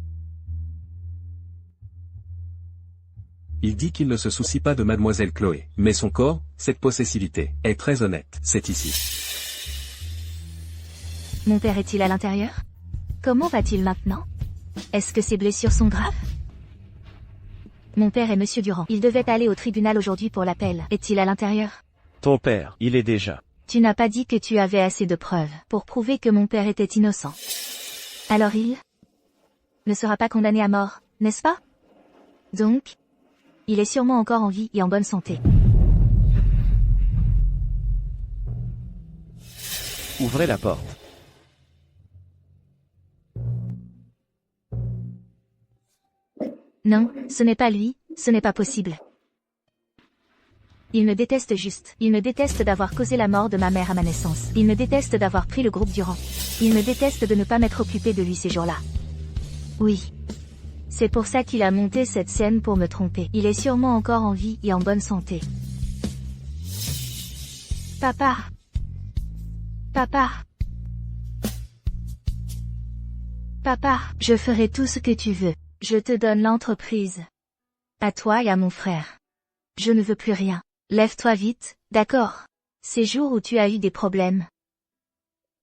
Il dit qu'il ne se soucie pas de mademoiselle Chloé, mais son corps, cette possessivité, est très honnête. C'est ici. Mon père est-il à l'intérieur? Comment va-t-il maintenant? Est-ce que ses blessures sont graves? Mon père est Monsieur Durand. Il devait aller au tribunal aujourd'hui pour l'appel. Est-il à l'intérieur? Ton père, il est déjà. Tu n'as pas dit que tu avais assez de preuves pour prouver que mon père était innocent. Alors il ne sera pas condamné à mort, n'est-ce pas? Donc, il est sûrement encore en vie et en bonne santé. Ouvrez la porte. Non, ce n'est pas lui, ce n'est pas possible. Il me déteste juste. Il me déteste d'avoir causé la mort de ma mère à ma naissance. Il me déteste d'avoir pris le groupe Durand. Il me déteste de ne pas m'être occupé de lui ces jours-là. Oui. C'est pour ça qu'il a monté cette scène pour me tromper. Il est sûrement encore en vie et en bonne santé. Papa. Papa. Papa, je ferai tout ce que tu veux. Je te donne l'entreprise. À toi et à mon frère. Je ne veux plus rien. Lève-toi vite, d'accord? Ces jours où tu as eu des problèmes.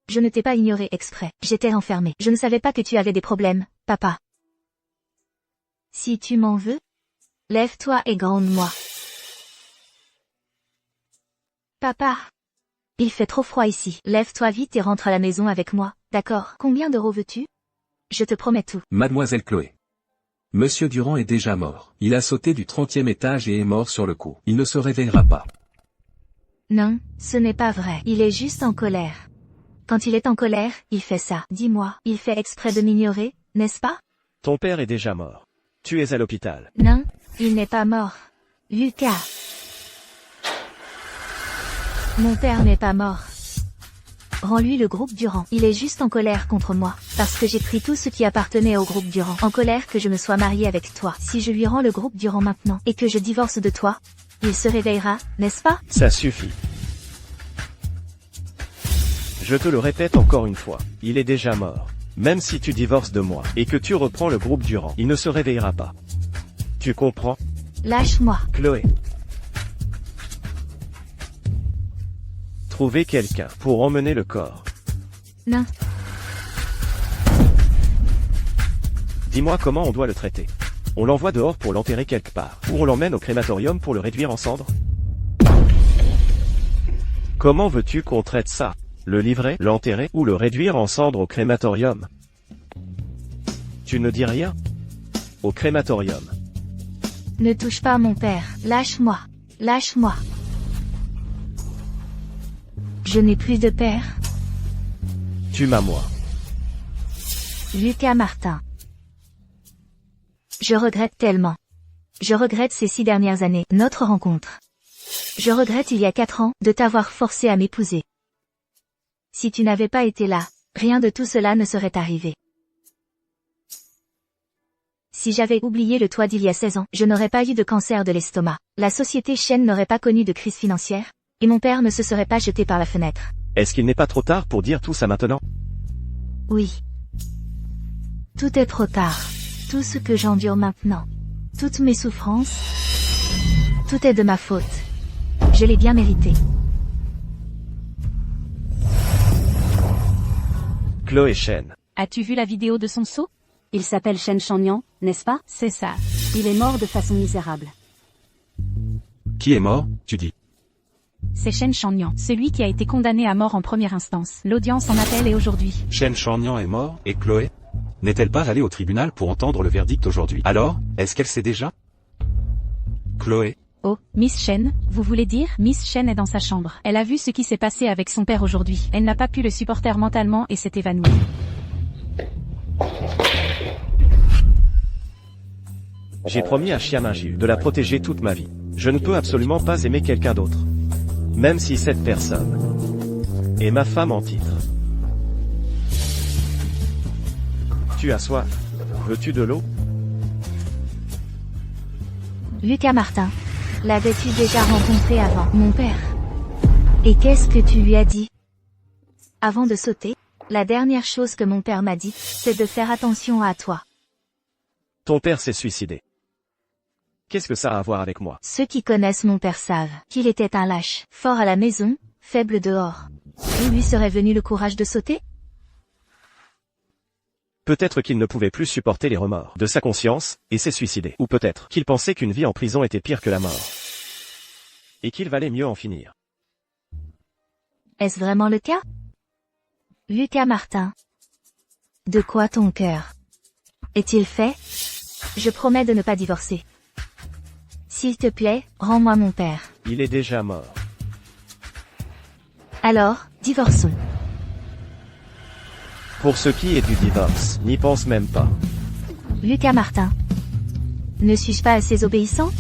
Je ne t'ai pas ignoré exprès. J'étais enfermée. Je ne savais pas que tu avais des problèmes, papa. Si tu m'en veux, lève-toi et gronde-moi. Papa. Il fait trop froid ici. Lève-toi vite et rentre à la maison avec moi, d'accord? Combien d'euros veux-tu? Je te promets tout. Mademoiselle Chloé. Monsieur Durand est déjà mort. Il a sauté du 30e étage et est mort sur le coup. Il ne se réveillera pas. Non, ce n'est pas vrai. Il est juste en colère. Quand il est en colère, il fait ça. Dis-moi, il fait exprès de m'ignorer, n'est-ce pas? Ton père est déjà mort. Tu es à l'hôpital. Non, il n'est pas mort. Lucas. Mon père n'est pas mort. Rends-lui le groupe Durand. Il est juste en colère contre moi, parce que j'ai pris tout ce qui appartenait au groupe Durand. En colère que je me sois mariée avec toi. Si je lui rends le groupe Durand maintenant, et que je divorce de toi, il se réveillera, n'est-ce pas? Ça suffit. Je te le répète encore une fois, il est déjà mort. Même si tu divorces de moi, et que tu reprends le groupe Durand, il ne se réveillera pas. Tu comprends? Lâche-moi. Chloé. Trouver quelqu'un pour emmener le corps. Non. Dis-moi comment on doit le traiter. On l'envoie dehors pour l'enterrer quelque part, ou on l'emmène au crématorium pour le réduire en cendres? Comment veux-tu qu'on traite ça? Le livrer, l'enterrer, ou le réduire en cendres au crématorium? Tu ne dis rien? Au crématorium. Ne touche pas mon père. Lâche-moi. Lâche-moi. Je n'ai plus de père. Tu m'as moi. Lucas Martin. Je regrette tellement. Je regrette ces 6 dernières années, notre rencontre. Je regrette il y a 4 ans, de t'avoir forcé à m'épouser. Si tu n'avais pas été là, rien de tout cela ne serait arrivé. Si j'avais oublié le toi d'il y a 16 ans, je n'aurais pas eu de cancer de l'estomac. La société Shen n'aurait pas connu de crise financière, et mon père ne se serait pas jeté par la fenêtre. Est-ce qu'il n'est pas trop tard pour dire tout ça maintenant? Oui. Tout est trop tard. Tout ce que j'endure maintenant. Toutes mes souffrances. Tout est de ma faute. Je l'ai bien mérité. Chloé Shen. As-tu vu la vidéo de son saut? Il s'appelle Shen Changyan, n'est-ce pas? C'est ça. Il est mort de façon misérable. Qui est mort, tu dis? C'est Shen Changyan, celui qui a été condamné à mort en première instance. L'audience en appel est aujourd'hui. Shen Changyan est mort, et Chloé? N'est-elle pas allée au tribunal pour entendre le verdict aujourd'hui? Alors, est-ce qu'elle sait déjà? Chloé? Oh, Miss Shen, vous voulez dire? Miss Shen est dans sa chambre. Elle a vu ce qui s'est passé avec son père aujourd'hui. Elle n'a pas pu le supporter mentalement et s'est évanouie. J'ai promis à Xiaminju de la protéger toute ma vie. Je ne peux absolument pas aimer quelqu'un d'autre. Même si cette personne est ma femme en titre. Tu as soif? Veux-tu de l'eau? Lucas Martin. L'avais-tu déjà rencontré avant, mon père? Et qu'est-ce que tu lui as dit? Avant de sauter, la dernière chose que mon père m'a dit, c'est de faire attention à toi. Ton père s'est suicidé. Qu'est-ce que ça a à voir avec moi? Ceux qui connaissent mon père savent qu'il était un lâche, fort à la maison, faible dehors. Où lui serait venu le courage de sauter? Peut-être qu'il ne pouvait plus supporter les remords de sa conscience, et s'est suicidé. Ou peut-être qu'il pensait qu'une vie en prison était pire que la mort. Et qu'il valait mieux en finir. Est-ce vraiment le cas? Lucas Martin. De quoi ton cœur est-il fait? Je promets de ne pas divorcer. S'il te plaît, rends-moi mon père. Il est déjà mort. Alors, divorçons. Pour ce qui est du divorce, n'y pense même pas. Lucas Martin. Ne suis-je pas assez obéissante?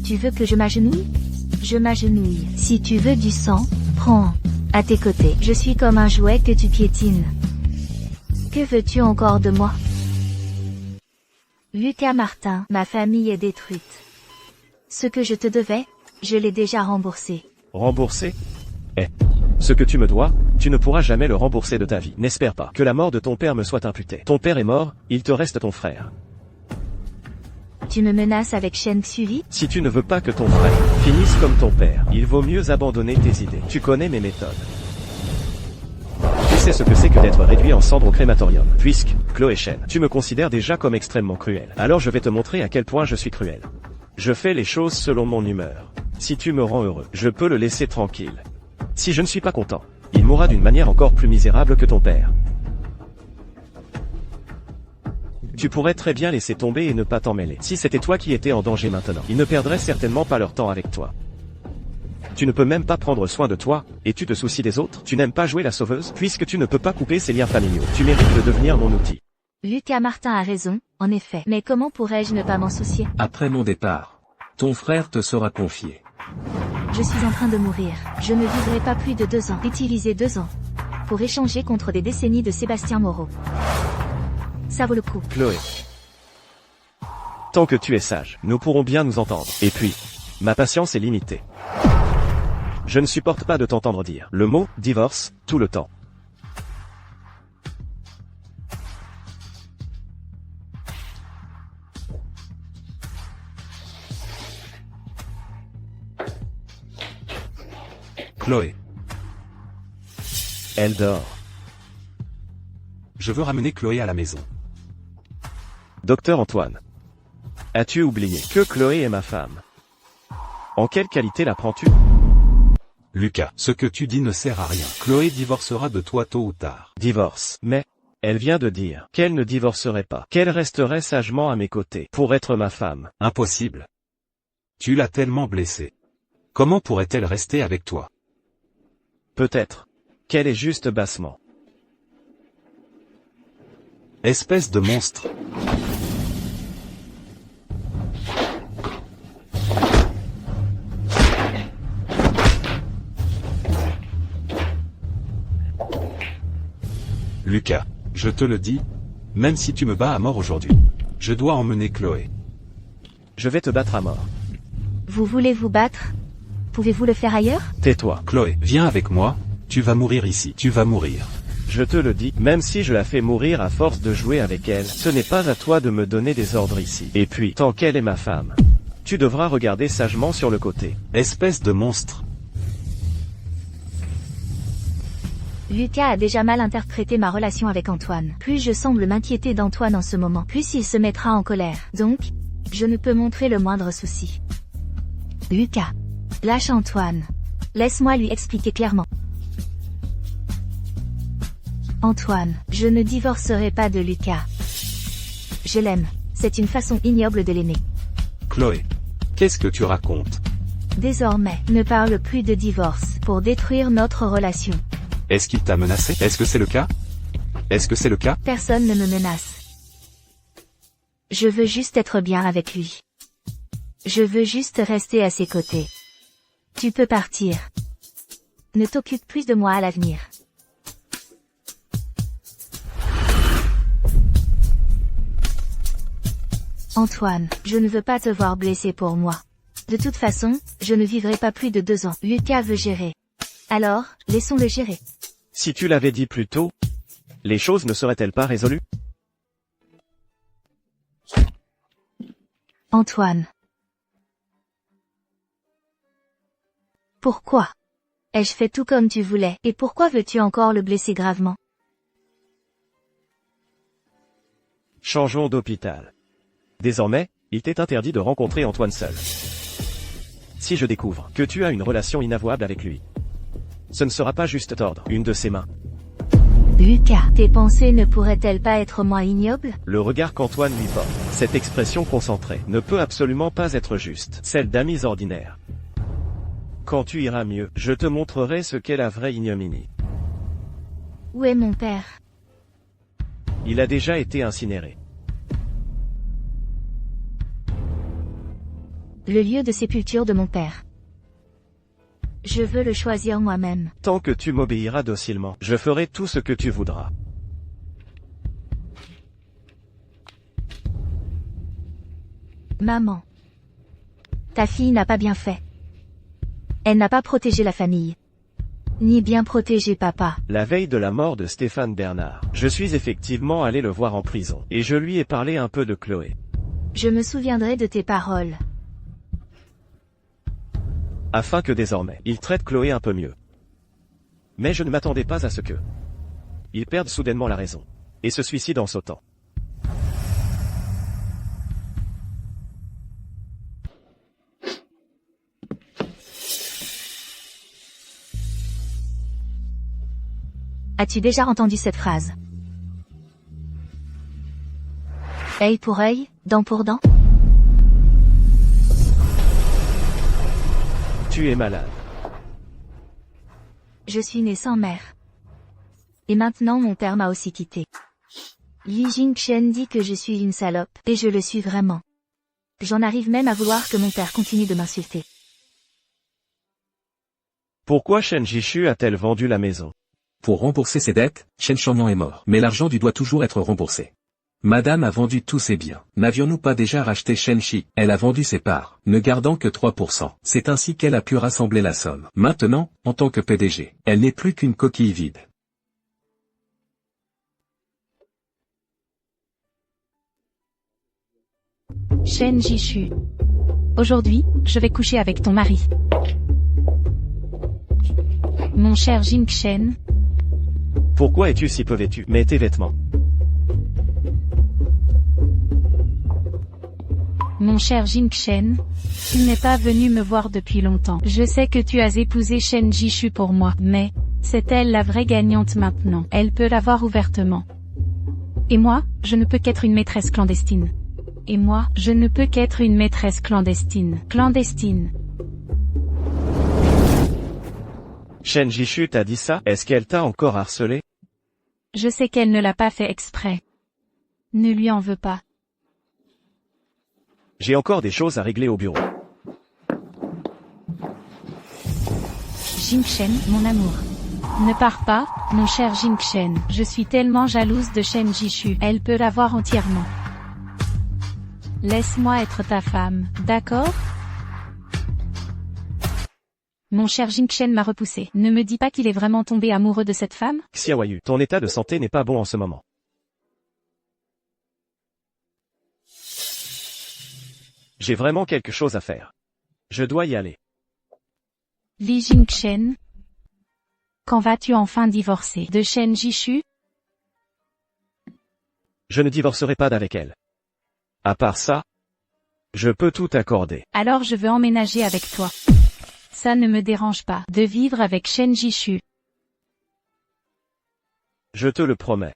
Tu veux que je m'agenouille? Je m'agenouille. Si tu veux du sang, prends. À tes côtés. Je suis comme un jouet que tu piétines. Que veux-tu encore de moi? Lucas Martin, ma famille est détruite. Ce que je te devais, je l'ai déjà remboursé. Remboursé? Ce que tu me dois, tu ne pourras jamais le rembourser de ta vie. N'espère pas que la mort de ton père me soit imputée. Ton père est mort, il te reste ton frère. Tu me menaces avec Shen Xuli? Si tu ne veux pas que ton frère finisse comme ton père, il vaut mieux abandonner tes idées. Tu connais mes méthodes. Tu sais ce que c'est que d'être réduit en cendres au crématorium. Puisque, Chloé Shen, tu me considères déjà comme extrêmement cruel. Alors je vais te montrer à quel point je suis cruel. Je fais les choses selon mon humeur. Si tu me rends heureux, je peux le laisser tranquille. Si je ne suis pas content, il mourra d'une manière encore plus misérable que ton père. Tu pourrais très bien laisser tomber et ne pas t'en mêler. Si c'était toi qui étais en danger maintenant, ils ne perdraient certainement pas leur temps avec toi. Tu ne peux même pas prendre soin de toi, et tu te soucies des autres. Tu n'aimes pas jouer la sauveuse, puisque tu ne peux pas couper ces liens familiaux. Tu mérites de devenir mon outil. Lucas Martin a raison, en effet. Mais comment pourrais-je ne pas m'en soucier? Après mon départ, ton frère te sera confié. Je suis en train de mourir. Je ne vivrai pas plus de 2 ans. Utiliser 2 ans pour échanger contre des décennies de Sébastien Moreau. Ça vaut le coup. Chloé. Tant que tu es sage, nous pourrons bien nous entendre. Et puis, ma patience est limitée. Je ne supporte pas de t'entendre dire le mot « divorce » tout le temps. Chloé. Elle dort. Je veux ramener Chloé à la maison. Docteur Antoine. As-tu oublié que Chloé est ma femme? En quelle qualité la prends-tu? Lucas, ce que tu dis ne sert à rien. Chloé divorcera de toi tôt ou tard. Divorce. Mais, elle vient de dire qu'elle ne divorcerait pas, qu'elle resterait sagement à mes côtés pour être ma femme. Impossible. Tu l'as tellement blessée. Comment pourrait-elle rester avec toi? Peut-être qu'elle est juste bassement. Espèce de monstre. Lucas, je te le dis, même si tu me bats à mort aujourd'hui, je dois emmener Chloé. Je vais te battre à mort. Vous voulez vous battre? Pouvez-vous le faire ailleurs? Tais-toi. Chloé, viens avec moi, tu vas mourir ici, tu vas mourir. Je te le dis, même si je la fais mourir à force de jouer avec elle, ce n'est pas à toi de me donner des ordres ici. Et puis, tant qu'elle est ma femme, tu devras regarder sagement sur le côté. Espèce de monstre. Lucas a déjà mal interprété ma relation avec Antoine. Plus je semble m'inquiéter d'Antoine en ce moment, plus il se mettra en colère. Donc, je ne peux montrer le moindre souci. Lucas, lâche Antoine. Laisse-moi lui expliquer clairement. Antoine, je ne divorcerai pas de Lucas. Je l'aime. C'est une façon ignoble de l'aimer. Chloé, qu'est-ce que tu racontes? Désormais, ne parle plus de divorce pour détruire notre relation. Est-ce qu'il t'a menacé? Est-ce que c'est le cas? Est-ce que c'est le cas? Personne ne me menace. Je veux juste être bien avec lui. Je veux juste rester à ses côtés. Tu peux partir. Ne t'occupe plus de moi à l'avenir. Antoine, je ne veux pas te voir blessé pour moi. De toute façon, je ne vivrai pas plus de 2 ans. Lucas veut gérer. Alors, laissons-le gérer. Si tu l'avais dit plus tôt, les choses ne seraient-elles pas résolues? Antoine. Pourquoi? Ai-je fait tout comme tu voulais, et pourquoi veux-tu encore le blesser gravement? Changeons d'hôpital. Désormais, il t'est interdit de rencontrer Antoine seul. Si je découvre que tu as une relation inavouable avec lui, ce ne sera pas juste tordre une de ses mains. Lucas, tes pensées ne pourraient-elles pas être moins ignobles? Le regard qu'Antoine lui porte, cette expression concentrée, ne peut absolument pas être juste, celle d'amis ordinaires. Quand tu iras mieux, je te montrerai ce qu'est la vraie ignominie. Où est mon père? Il a déjà été incinéré. Le lieu de sépulture de mon père. Je veux le choisir moi-même. Tant que tu m'obéiras docilement, je ferai tout ce que tu voudras. Maman. Ta fille n'a pas bien fait. Elle n'a pas protégé la famille. Ni bien protégé papa. La veille de la mort de Stéphane Bernard, je suis effectivement allé le voir en prison, et je lui ai parlé un peu de Chloé. Je me souviendrai de tes paroles. Afin que désormais, il traite Chloé un peu mieux. Mais je ne m'attendais pas à ce que il perde soudainement la raison, et se suicide en sautant. As-tu déjà entendu cette phrase? Œil pour œil, dent pour dent? Tu es malade. Je suis né sans mère. Et maintenant mon père m'a aussi quitté. Li Jingchen dit que je suis une salope, et je le suis vraiment. J'en arrive même à vouloir que mon père continue de m'insulter. Pourquoi Shen Jishu a-t-elle vendu la maison? Pour rembourser ses dettes, Shen Changyan est mort. Mais l'argent dû doit toujours être remboursé. Madame a vendu tous ses biens. N'avions-nous pas déjà racheté Shen Shi? Elle a vendu ses parts, ne gardant que 3%. C'est ainsi qu'elle a pu rassembler la somme. Maintenant, en tant que PDG, elle n'est plus qu'une coquille vide. Shen Jishu. Aujourd'hui, je vais coucher avec ton mari. Mon cher Jingchen. Pourquoi es-tu si peu vêtu? Mets tes vêtements. Mon cher Jingchen, tu n'es pas venu me voir depuis longtemps. Je sais que tu as épousé Shen Jishu pour moi, mais c'est elle la vraie gagnante maintenant. Elle peut l'avoir ouvertement. Et moi, je ne peux qu'être une maîtresse clandestine. Et moi, je ne peux qu'être une maîtresse clandestine. Clandestine. Shen Jishu t'a dit ça? Est-ce qu'elle t'a encore harcelé? Je sais qu'elle ne l'a pas fait exprès. Ne lui en veux pas. J'ai encore des choses à régler au bureau. Jingchen, mon amour. Ne pars pas, mon cher Jing Shen. Je suis tellement jalouse de Shen Jishu. Elle peut l'avoir entièrement. Laisse-moi être ta femme, d'accord? Mon cher Jing Shen m'a repoussé. Ne me dis pas qu'il est vraiment tombé amoureux de cette femme? Xiaoyu, ton état de santé n'est pas bon en ce moment. J'ai vraiment quelque chose à faire. Je dois y aller. Li Jingchen. Quand vas-tu enfin divorcer de Shen Jishu? Je ne divorcerai pas d'avec elle. À part ça, je peux tout accorder. Alors je veux emménager avec toi. Ça ne me dérange pas de vivre avec Shen Jishu. Je te le promets.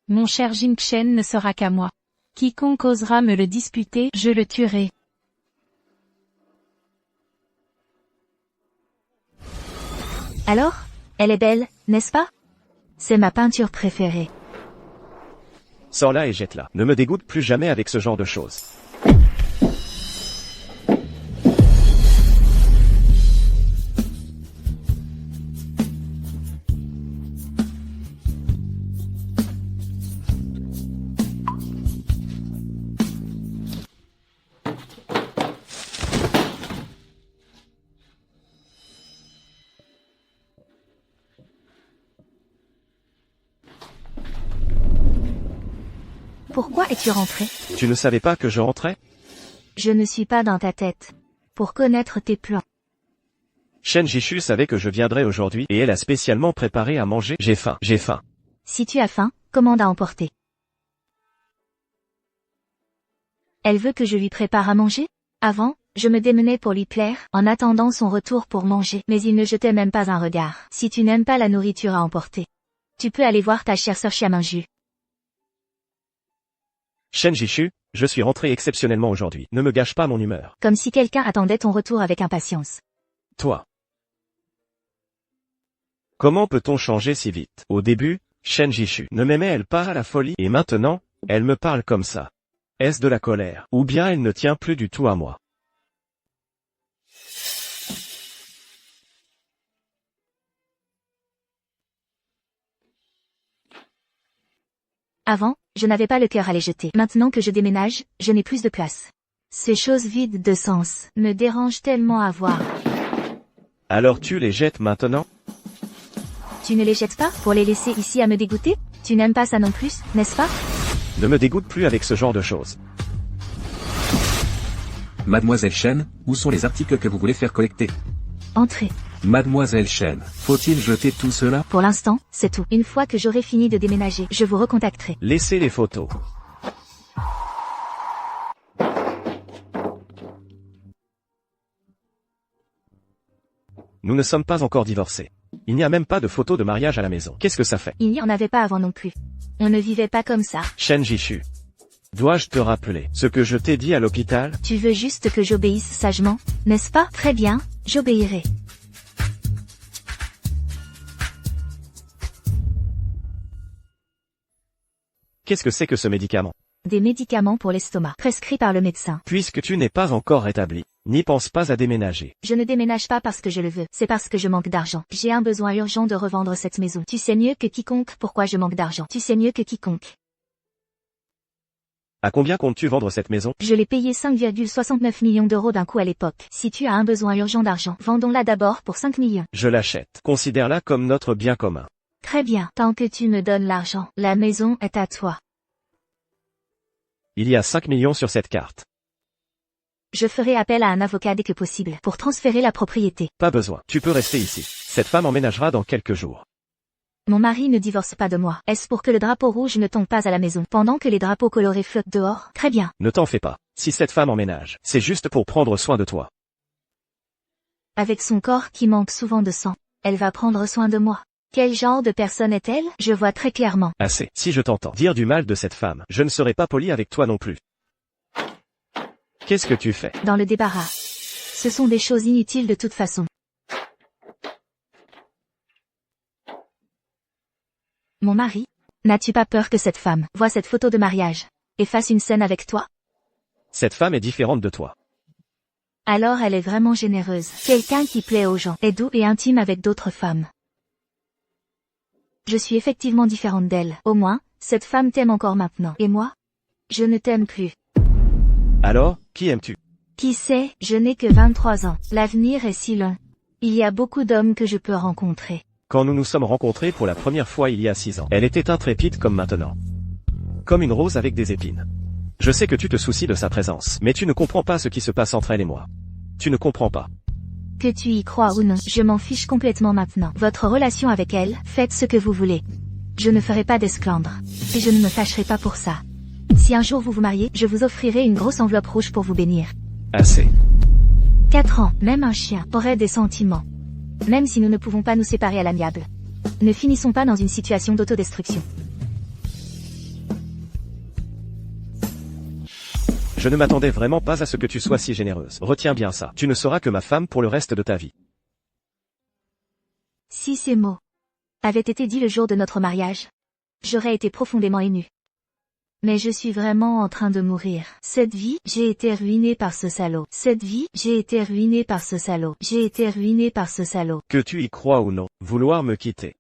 Mon cher Jingchen ne sera qu'à moi. Quiconque osera me le disputer, je le tuerai. Alors, elle est belle, n'est-ce pas? C'est ma peinture préférée. Sors-la et jette-la. Ne me dégoûte plus jamais avec ce genre de choses. Pourquoi es-tu rentré? Tu ne savais pas que je rentrais? Je ne suis pas dans ta tête. Pour connaître tes plans. Shen Jishu savait que je viendrais aujourd'hui et elle a spécialement préparé à manger. J'ai faim, j'ai faim. Si tu as faim, commande à emporter. Elle veut que je lui prépare à manger? Avant, je me démenais pour lui plaire, en attendant son retour pour manger, mais il ne jetait même pas un regard. Si tu n'aimes pas la nourriture à emporter, tu peux aller voir ta chère sœur Xiaminju. Shen Jishu, je suis rentré exceptionnellement aujourd'hui. Ne me gâche pas mon humeur. Comme si quelqu'un attendait ton retour avec impatience. Toi. Comment peut-on changer si vite? Au début, Shen Jishu ne m'aimait elle pas à la folie, et maintenant, elle me parle comme ça. Est-ce de la colère? Ou bien elle ne tient plus du tout à moi? Avant, je n'avais pas le cœur à les jeter. Maintenant que je déménage, je n'ai plus de place. Ces choses vides de sens me dérangent tellement à voir. Alors tu les jettes maintenant? Tu ne les jettes pas pour les laisser ici à me dégoûter? Tu n'aimes pas ça non plus, n'est-ce pas? Ne me dégoûte plus avec ce genre de choses. Mademoiselle Shen, où sont les articles que vous voulez faire collecter? Entrez. Mademoiselle Shen, faut-il jeter tout cela? Pour l'instant, c'est tout. Une fois que j'aurai fini de déménager, je vous recontacterai. Laissez les photos. Nous ne sommes pas encore divorcés. Il n'y a même pas de photos de mariage à la maison. Qu'est-ce que ça fait? Il n'y en avait pas avant non plus. On ne vivait pas comme ça. Shen Jishu. Dois-je te rappeler ce que je t'ai dit à l'hôpital? Tu veux juste que j'obéisse sagement, n'est-ce pas? Très bien, j'obéirai. Qu'est-ce que c'est que ce médicament? Des médicaments pour l'estomac, prescrits par le médecin. Puisque tu n'es pas encore rétabli, n'y pense pas à déménager. Je ne déménage pas parce que je le veux, c'est parce que je manque d'argent. J'ai un besoin urgent de revendre cette maison. Tu sais mieux que quiconque pourquoi je manque d'argent. Tu sais mieux que quiconque. À combien comptes-tu vendre cette maison? Je l'ai payé 5,69 millions d'euros d'un coup à l'époque. Si tu as un besoin urgent d'argent, vendons-la d'abord pour 5 millions. Je l'achète. Considère-la comme notre bien commun. Très bien. Tant que tu me donnes l'argent, la maison est à toi. Il y a 5 millions sur cette carte. Je ferai appel à un avocat dès que possible pour transférer la propriété. Pas besoin. Tu peux rester ici. Cette femme emménagera dans quelques jours. Mon mari ne divorce pas de moi. Est-ce pour que le drapeau rouge ne tombe pas à la maison, pendant que les drapeaux colorés flottent dehors? Très bien. Ne t'en fais pas. Si cette femme emménage, c'est juste pour prendre soin de toi. Avec son corps qui manque souvent de sang, elle va prendre soin de moi. Quel genre de personne est-elle? Je vois très clairement. Assez. Si je t'entends dire du mal de cette femme, je ne serai pas poli avec toi non plus. Qu'est-ce que tu fais? Dans le débarras. Ce sont des choses inutiles de toute façon. Mon mari? N'as-tu pas peur que cette femme voie cette photo de mariage et fasse une scène avec toi? Cette femme est différente de toi. Alors elle est vraiment généreuse. Quelqu'un qui plaît aux gens, est doux et intime avec d'autres femmes. Je suis effectivement différente d'elle. Au moins, cette femme t'aime encore maintenant. Et moi? Je ne t'aime plus. Alors, qui aimes-tu? Qui sait, je n'ai que 23 ans. L'avenir est si loin. Il y a beaucoup d'hommes que je peux rencontrer. Quand nous nous sommes rencontrés pour la première fois il y a 6 ans, elle était intrépide comme maintenant. Comme une rose avec des épines. Je sais que tu te soucies de sa présence, mais tu ne comprends pas ce qui se passe entre elle et moi. Tu ne comprends pas. Que tu y crois ou non, je m'en fiche complètement maintenant. Votre relation avec elle, faites ce que vous voulez. Je ne ferai pas d'esclandre. Et je ne me fâcherai pas pour ça. Si un jour vous vous mariez, je vous offrirai une grosse enveloppe rouge pour vous bénir. Assez. 4 ans, même un chien, aurait des sentiments. Même si nous ne pouvons pas nous séparer à l'amiable. Ne finissons pas dans une situation d'autodestruction. Je ne m'attendais vraiment pas à ce que tu sois si généreuse. Retiens bien ça. Tu ne seras que ma femme pour le reste de ta vie. Si ces mots avaient été dits le jour de notre mariage, j'aurais été profondément émue. Mais je suis vraiment en train de mourir. Cette vie, j'ai été ruinée par ce salaud. Cette vie, j'ai été ruinée par ce salaud. J'ai été ruinée par ce salaud. Que tu y crois ou non, vouloir me quitter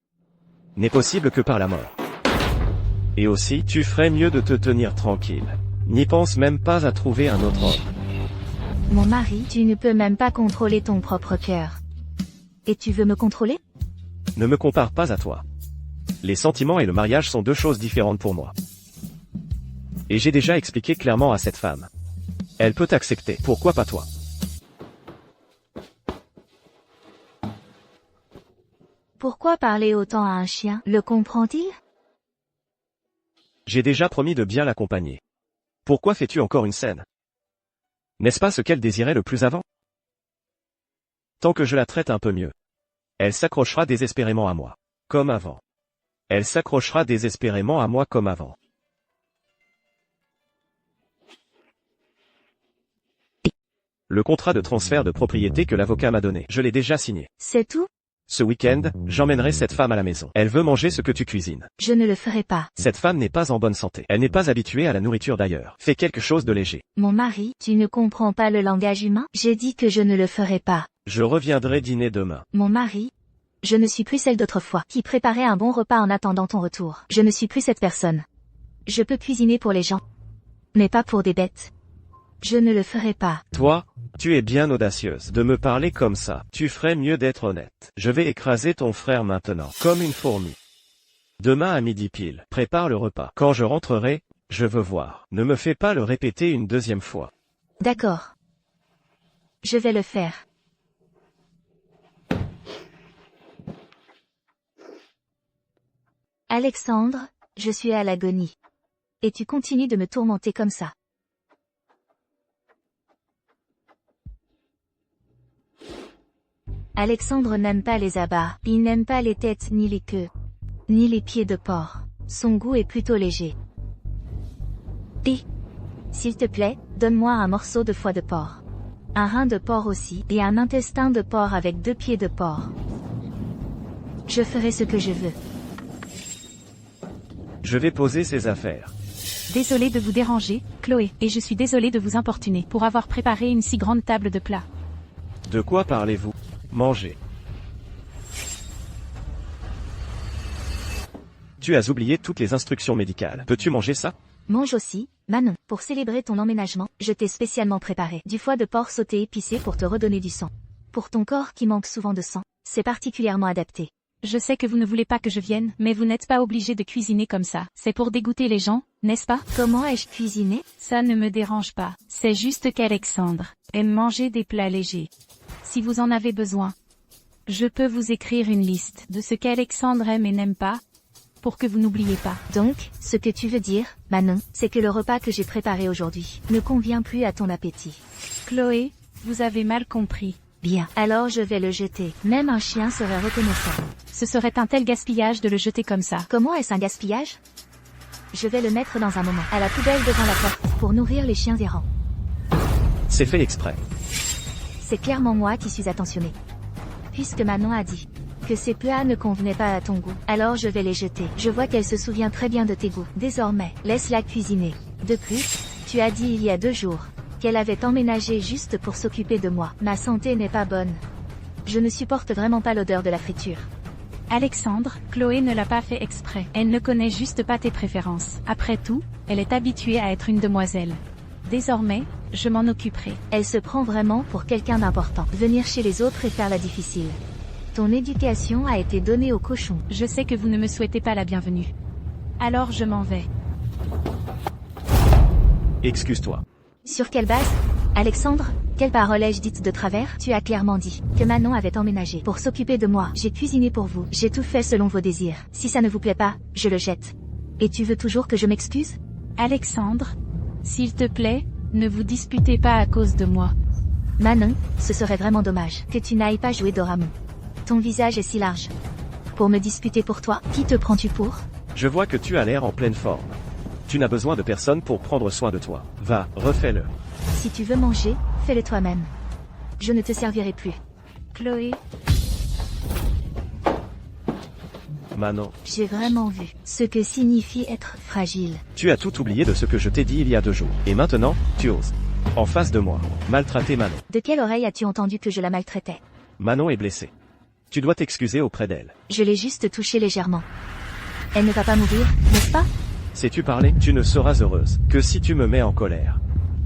n'est possible que par la mort. Et aussi, tu ferais mieux de te tenir tranquille. N'y pense même pas à trouver un autre homme. Mon mari, tu ne peux même pas contrôler ton propre cœur. Et tu veux me contrôler? Ne me compare pas à toi. Les sentiments et le mariage sont deux choses différentes pour moi. Et j'ai déjà expliqué clairement à cette femme. Elle peut t'accepter, pourquoi pas toi? Pourquoi parler autant à un chien? Le comprend-il? J'ai déjà promis de bien l'accompagner. Pourquoi fais-tu encore une scène? N'est-ce pas ce qu'elle désirait le plus avant? Tant que je la traite un peu mieux, elle s'accrochera désespérément à moi. Comme avant. Elle s'accrochera désespérément à moi comme avant. Le contrat de transfert de propriété que l'avocat m'a donné, je l'ai déjà signé. C'est tout? Ce week-end, j'emmènerai cette femme à la maison. Elle veut manger ce que tu cuisines. Je ne le ferai pas. Cette femme n'est pas en bonne santé. Elle n'est pas habituée à la nourriture d'ailleurs. Fais quelque chose de léger. Mon mari, tu ne comprends pas le langage humain? J'ai dit que je ne le ferai pas. Je reviendrai dîner demain. Mon mari, je ne suis plus celle d'autrefois, qui préparait un bon repas en attendant ton retour. Je ne suis plus cette personne. Je peux cuisiner pour les gens, mais pas pour des bêtes. Je ne le ferai pas. Toi, tu es bien audacieuse de me parler comme ça. Tu ferais mieux d'être honnête. Je vais écraser ton frère maintenant, comme une fourmi. Demain à midi pile, prépare le repas. Quand je rentrerai, je veux voir. Ne me fais pas le répéter une deuxième fois. D'accord. Je vais le faire. Alexandre, je suis à l'agonie. Et tu continues de me tourmenter comme ça. Alexandre n'aime pas les abats, il n'aime pas les têtes ni les queues, ni les pieds de porc. Son goût est plutôt léger. Et, s'il te plaît, donne-moi un morceau de foie de porc. Un rein de porc aussi, et un intestin de porc avec 2 pieds de porc. Je ferai ce que je veux. Je vais poser ses affaires. Désolée de vous déranger, Chloé, et je suis désolée de vous importuner pour avoir préparé une si grande table de plats. De quoi parlez-vous? Mangez. Tu as oublié toutes les instructions médicales. Peux-tu manger ça? Mange aussi, Manon. Pour célébrer ton emménagement, je t'ai spécialement préparé du foie de porc sauté épicé pour te redonner du sang. Pour ton corps qui manque souvent de sang, c'est particulièrement adapté. Je sais que vous ne voulez pas que je vienne, mais vous n'êtes pas obligé de cuisiner comme ça. C'est pour dégoûter les gens, n'est-ce pas? Comment ai-je cuisiné? Ça ne me dérange pas. C'est juste qu'Alexandre aime manger des plats légers. Si vous en avez besoin, je peux vous écrire une liste de ce qu'Alexandre aime et n'aime pas, pour que vous n'oubliez pas. Donc, ce que tu veux dire, Manon, c'est que le repas que j'ai préparé aujourd'hui ne convient plus à ton appétit. Chloé, vous avez mal compris. Bien, alors je vais le jeter. Même un chien serait reconnaissant. Ce serait un tel gaspillage de le jeter comme ça. Comment est-ce un gaspillage? Je vais le mettre dans un moment, à la poubelle devant la porte, pour nourrir les chiens errants. C'est fait exprès. C'est clairement moi qui suis attentionnée. Puisque Manon a dit que ces plats ne convenaient pas à ton goût, alors je vais les jeter. Je vois qu'elle se souvient très bien de tes goûts. Désormais, laisse-la cuisiner. De plus, tu as dit il y a 2 jours qu'elle avait emménagé juste pour s'occuper de moi. Ma santé n'est pas bonne. Je ne supporte vraiment pas l'odeur de la friture. Alexandre, Chloé ne l'a pas fait exprès. Elle ne connaît juste pas tes préférences. Après tout, elle est habituée à être une demoiselle. Désormais, je m'en occuperai. Elle se prend vraiment pour quelqu'un d'important. Venir chez les autres et faire la difficile. Ton éducation a été donnée au cochon. Je sais que vous ne me souhaitez pas la bienvenue. Alors je m'en vais. Excuse-toi. Sur quelle base? Alexandre, quelle parole ai-je dite de travers? Tu as clairement dit que Manon avait emménagé pour s'occuper de moi. J'ai cuisiné pour vous. J'ai tout fait selon vos désirs. Si ça ne vous plaît pas, je le jette. Et tu veux toujours que je m'excuse? Alexandre, s'il te plaît, ne vous disputez pas à cause de moi. Manon, ce serait vraiment dommage que tu n'ailles pas jouer Doraemon. Ton visage est si large. Pour me disputer pour toi, qui te prends-tu pour? Je vois que tu as l'air en pleine forme. Tu n'as besoin de personne pour prendre soin de toi. Va, refais-le. Si tu veux manger, fais-le toi-même. Je ne te servirai plus. Chloé, Manon, J'ai vraiment vu ce que signifie être fragile. tu as tout oublié de ce que je t'ai dit il y a 2 jours. Et maintenant, tu oses. En face de moi, maltraiter Manon. De quelle oreille as-tu entendu que je la maltraitais? Manon est blessée. Tu dois t'excuser auprès d'elle. Je l'ai juste touchée légèrement. Elle ne va pas mourir, n'est-ce pas? Sais-tu parler? Tu ne seras heureuse que si tu me mets en colère.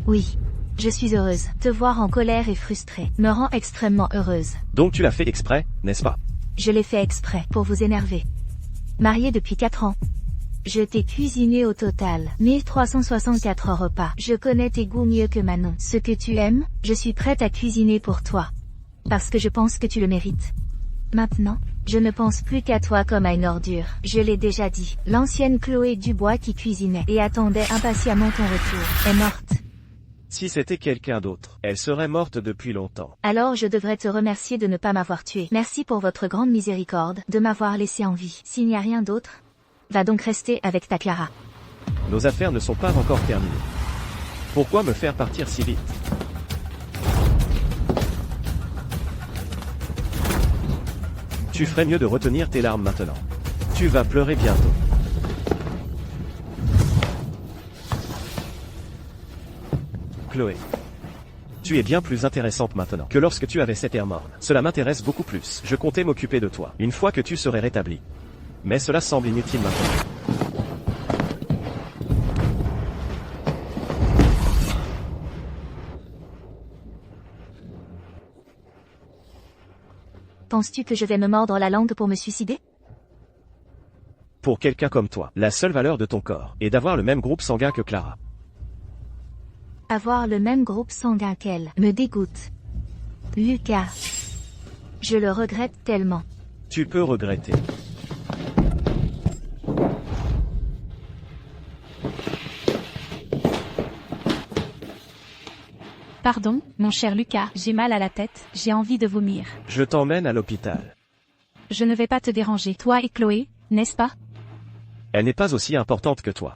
Oui. Je suis heureuse. Te voir en colère et frustrée me rend extrêmement heureuse. Donc tu l'as fait exprès, n'est-ce pas? Je l'ai fait exprès pour vous énerver. Mariée depuis 4 ans. Je t'ai cuisiné au total 1364 repas. Je connais tes goûts mieux que Manon. Ce que tu aimes, je suis prête à cuisiner pour toi. Parce que je pense que tu le mérites. Maintenant, je ne pense plus qu'à toi comme à une ordure. Je l'ai déjà dit. L'ancienne Chloé Dubois qui cuisinait et attendait impatiemment ton retour est morte. Si c'était quelqu'un d'autre, elle serait morte depuis longtemps. Alors je devrais te remercier de ne pas m'avoir tué. Merci pour votre grande miséricorde, de m'avoir laissé en vie. S'il n'y a rien d'autre, va donc rester avec ta Clara. Nos affaires ne sont pas encore terminées. Pourquoi me faire partir si vite? Tu ferais mieux de retenir tes larmes maintenant. Tu vas pleurer bientôt. Chloé. Tu es bien plus intéressante maintenant que lorsque tu avais cet air morne. Cela m'intéresse beaucoup plus. Je comptais m'occuper de toi, une fois que tu serais rétabli. Mais cela semble inutile maintenant. Penses-tu que je vais me mordre la langue pour me suicider? Pour quelqu'un comme toi, la seule valeur de ton corps est d'avoir le même groupe sanguin que Clara. Avoir le même groupe sanguin qu'elle me dégoûte. Lucas. Je le regrette tellement. Tu peux regretter. pardon, mon cher Lucas, j'ai mal à la tête, j'ai envie de vomir. Je t'emmène à l'hôpital. Je ne vais pas te déranger, toi et Chloé, n'est-ce pas? Elle n'est pas aussi importante que toi.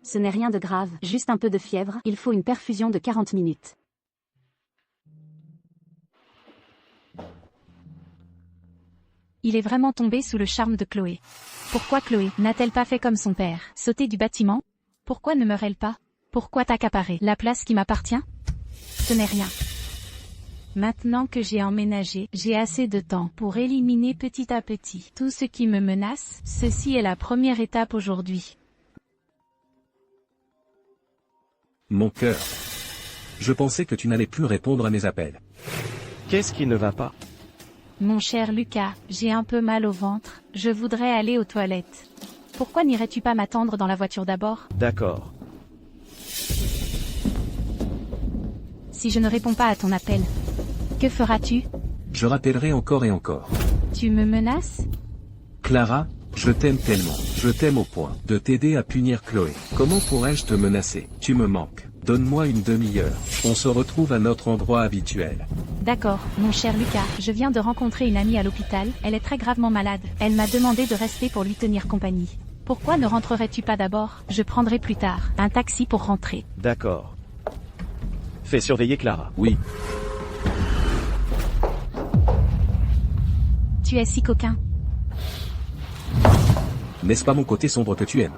Ce n'est rien de grave, juste un peu de fièvre, il faut une perfusion de 40 minutes. Il est vraiment tombé sous le charme de Chloé. Pourquoi Chloé n'a-t-elle pas fait comme son père, sauter du bâtiment? Pourquoi ne meurt-elle pas? Pourquoi t'accaparer la place qui m'appartient? Ce n'est rien. Maintenant que j'ai emménagé, j'ai assez de temps pour éliminer petit à petit tout ce qui me menace. Ceci est la première étape aujourd'hui. Mon cœur. Je pensais que tu n'allais plus répondre à mes appels. Qu'est-ce qui ne va pas? Mon cher Lucas, j'ai un peu mal au ventre, je voudrais aller aux toilettes. Pourquoi n'irais-tu pas m'attendre dans la voiture d'abord? D'accord. Si je ne réponds pas à ton appel, que feras-tu? Je rappellerai encore et encore. Tu me menaces? Clara, je t'aime tellement. Je t'aime au point de t'aider à punir Chloé. Comment pourrais-je te menacer? Tu me manques. Donne-moi une demi-heure. On se retrouve à notre endroit habituel. D'accord, mon cher Lucas, je viens de rencontrer une amie à l'hôpital, elle est très gravement malade. Elle m'a demandé de rester pour lui tenir compagnie. Pourquoi ne rentrerais-tu pas d'abord? Je prendrai plus tard un taxi pour rentrer. D'accord. Fais surveiller Clara. Oui. Tu es si coquin. N'est-ce pas mon côté sombre que tu aimes?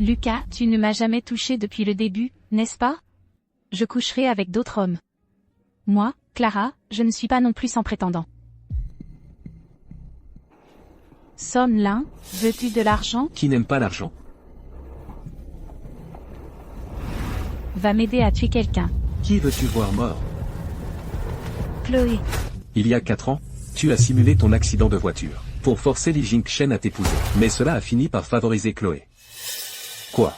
Lucas, tu ne m'as jamais touché depuis le début, n'est-ce pas? Je coucherai avec d'autres hommes. Moi, Clara, je ne suis pas non plus sans prétendant. Son Lin, veux-tu de l'argent? Qui n'aime pas l'argent? Va m'aider à tuer quelqu'un. Qui veux-tu voir mort? Chloé. Il y a 4 ans, tu as simulé ton accident de voiture, pour forcer Li Jingchen à t'épouser. Mais cela a fini par favoriser Chloé. Quoi?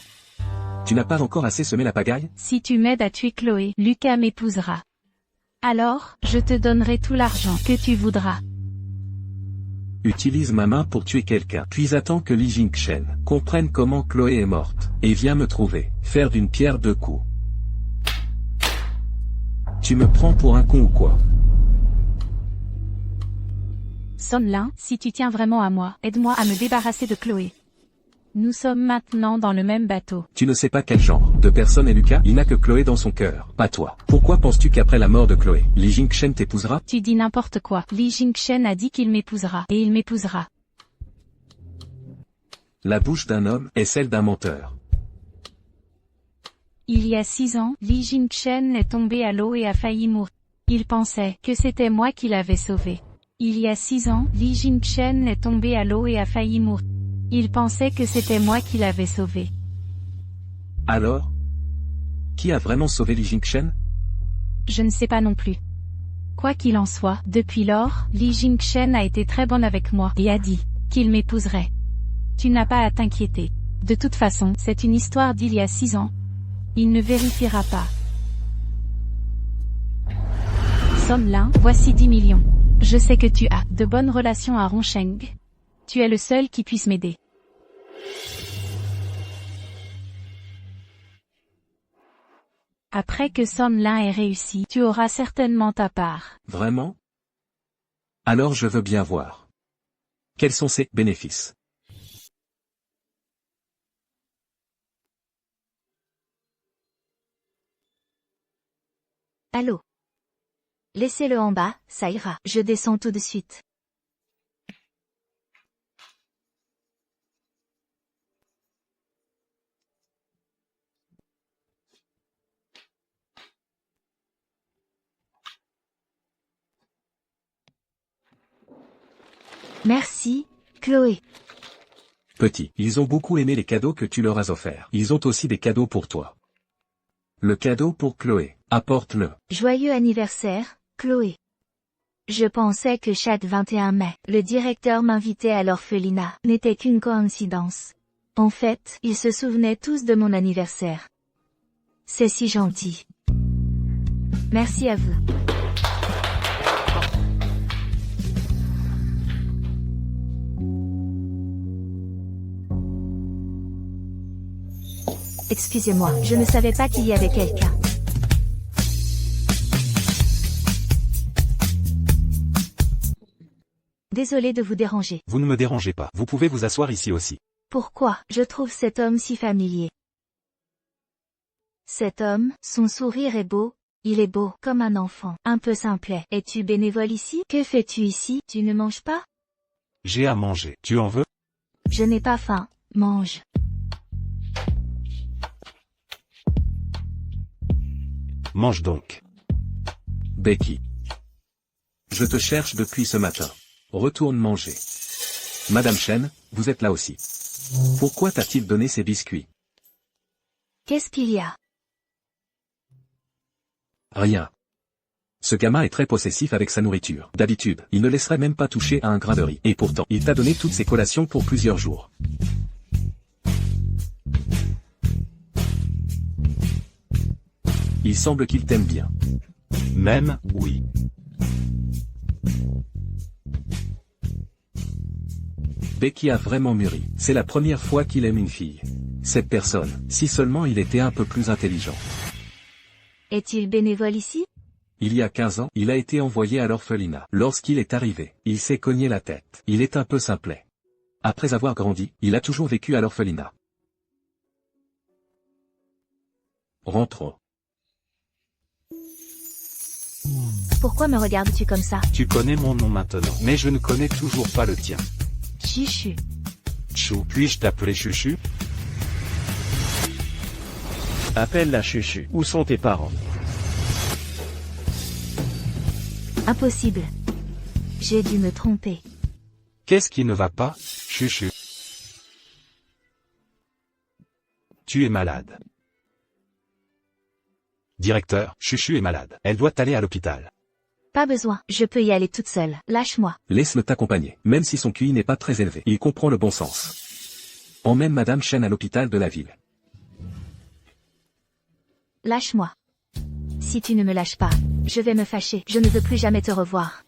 Tu n'as pas encore assez semé la pagaille? Si tu m'aides à tuer Chloé, Lucas m'épousera. Alors, je te donnerai tout l'argent que tu voudras. Utilise ma main pour tuer quelqu'un, puis attends que Li Jingchen comprenne comment Chloé est morte, et viens me trouver, faire d'une pierre deux coups. Tu me prends pour un con ou quoi? Son Lin, si tu tiens vraiment à moi, aide-moi à me débarrasser de Chloé. Nous sommes maintenant dans le même bateau. Tu ne sais pas quel genre de personne est Lucas, il n'a que Chloé dans son cœur, pas toi. Pourquoi penses-tu qu'après la mort de Chloé, Li Jingchen t'épousera? Tu dis n'importe quoi. Li Jingchen a dit qu'il m'épousera, et il m'épousera. La bouche d'un homme est celle d'un menteur. Il y a 6 ans, Li Jingchen est tombé à l'eau et a failli mourir. Il pensait que c'était moi qui l'avais sauvé. Il y a 6 ans, Li Jingchen est tombé à l'eau et a failli mourir. Il pensait que c'était moi qui l'avais sauvé. Alors? Qui a vraiment sauvé Li Jingchen? Je ne sais pas non plus. Quoi qu'il en soit, depuis lors, Li Jingchen a été très bonne avec moi et a dit qu'il m'épouserait. Tu n'as pas à t'inquiéter. De toute façon, c'est une histoire d'il y a 6 ans. Il ne vérifiera pas. Son Lin, voici 10 millions. Je sais que tu as de bonnes relations à Rongsheng. Tu es le seul qui puisse m'aider. Après que Son Lin ait réussi, tu auras certainement ta part. Vraiment? Alors je veux bien voir. Quels sont ses bénéfices? Allô? Laissez-le en bas, ça ira. Je descends tout de suite. Merci, Chloé. Petit, ils ont beaucoup aimé les cadeaux que tu leur as offerts. Ils ont aussi des cadeaux pour toi. Le cadeau pour Chloé, apporte-le. Joyeux anniversaire, Chloé. Je pensais que chaque 21 mai, le directeur m'invitait à l'orphelinat. N'était qu'une coïncidence. En fait, ils se souvenaient tous de mon anniversaire. C'est si gentil. Merci à vous. Excusez-moi, je ne savais pas qu'il y avait quelqu'un. Désolé de vous déranger. Vous ne me dérangez pas. Vous pouvez vous asseoir ici aussi. Pourquoi? Je trouve cet homme si familier. Cet homme, son sourire est beau, il est beau, comme un enfant, un peu simplet. Es-tu bénévole ici? Que fais-tu ici? Tu ne manges pas? J'ai à manger. Tu en veux? Je n'ai pas faim, mange. Mange donc. Becky. Je te cherche depuis ce matin. Retourne manger. Madame Chen, vous êtes là aussi. Pourquoi t'a-t-il donné ces biscuits? Qu'est-ce qu'il y a? Rien. Ce gamin est très possessif avec sa nourriture. D'habitude, il ne laisserait même pas toucher à un grain de riz. Et pourtant, il t'a donné toutes ses collations pour plusieurs jours. Il semble qu'il t'aime bien. Même, oui. Becky a vraiment mûri. C'est la première fois qu'il aime une fille. Cette personne, si seulement il était un peu plus intelligent. Est-il bénévole ici? Il y a 15 ans, il a été envoyé à l'orphelinat. Lorsqu'il est arrivé, il s'est cogné la tête. Il est un peu simplet. Après avoir grandi, il a toujours vécu à l'orphelinat. Rentrons. Pourquoi me regardes-tu comme ça? Tu connais mon nom maintenant, mais je ne connais toujours pas le tien. Chuchu. Chou, puis-je t'appeler Chuchu? Appelle la chuchu. Où sont tes parents? Impossible. J'ai dû me tromper. Qu'est-ce qui ne va pas, chuchu? Tu es malade. Directeur, chuchu est malade. Elle doit aller à l'hôpital. Pas besoin, je peux y aller toute seule. Lâche-moi. Laisse-le t'accompagner. Même si son QI n'est pas très élevé, il comprend le bon sens. Emmène Madame Chen à l'hôpital de la ville. Lâche-moi. Si tu ne me lâches pas, je vais me fâcher. Je ne veux plus jamais te revoir.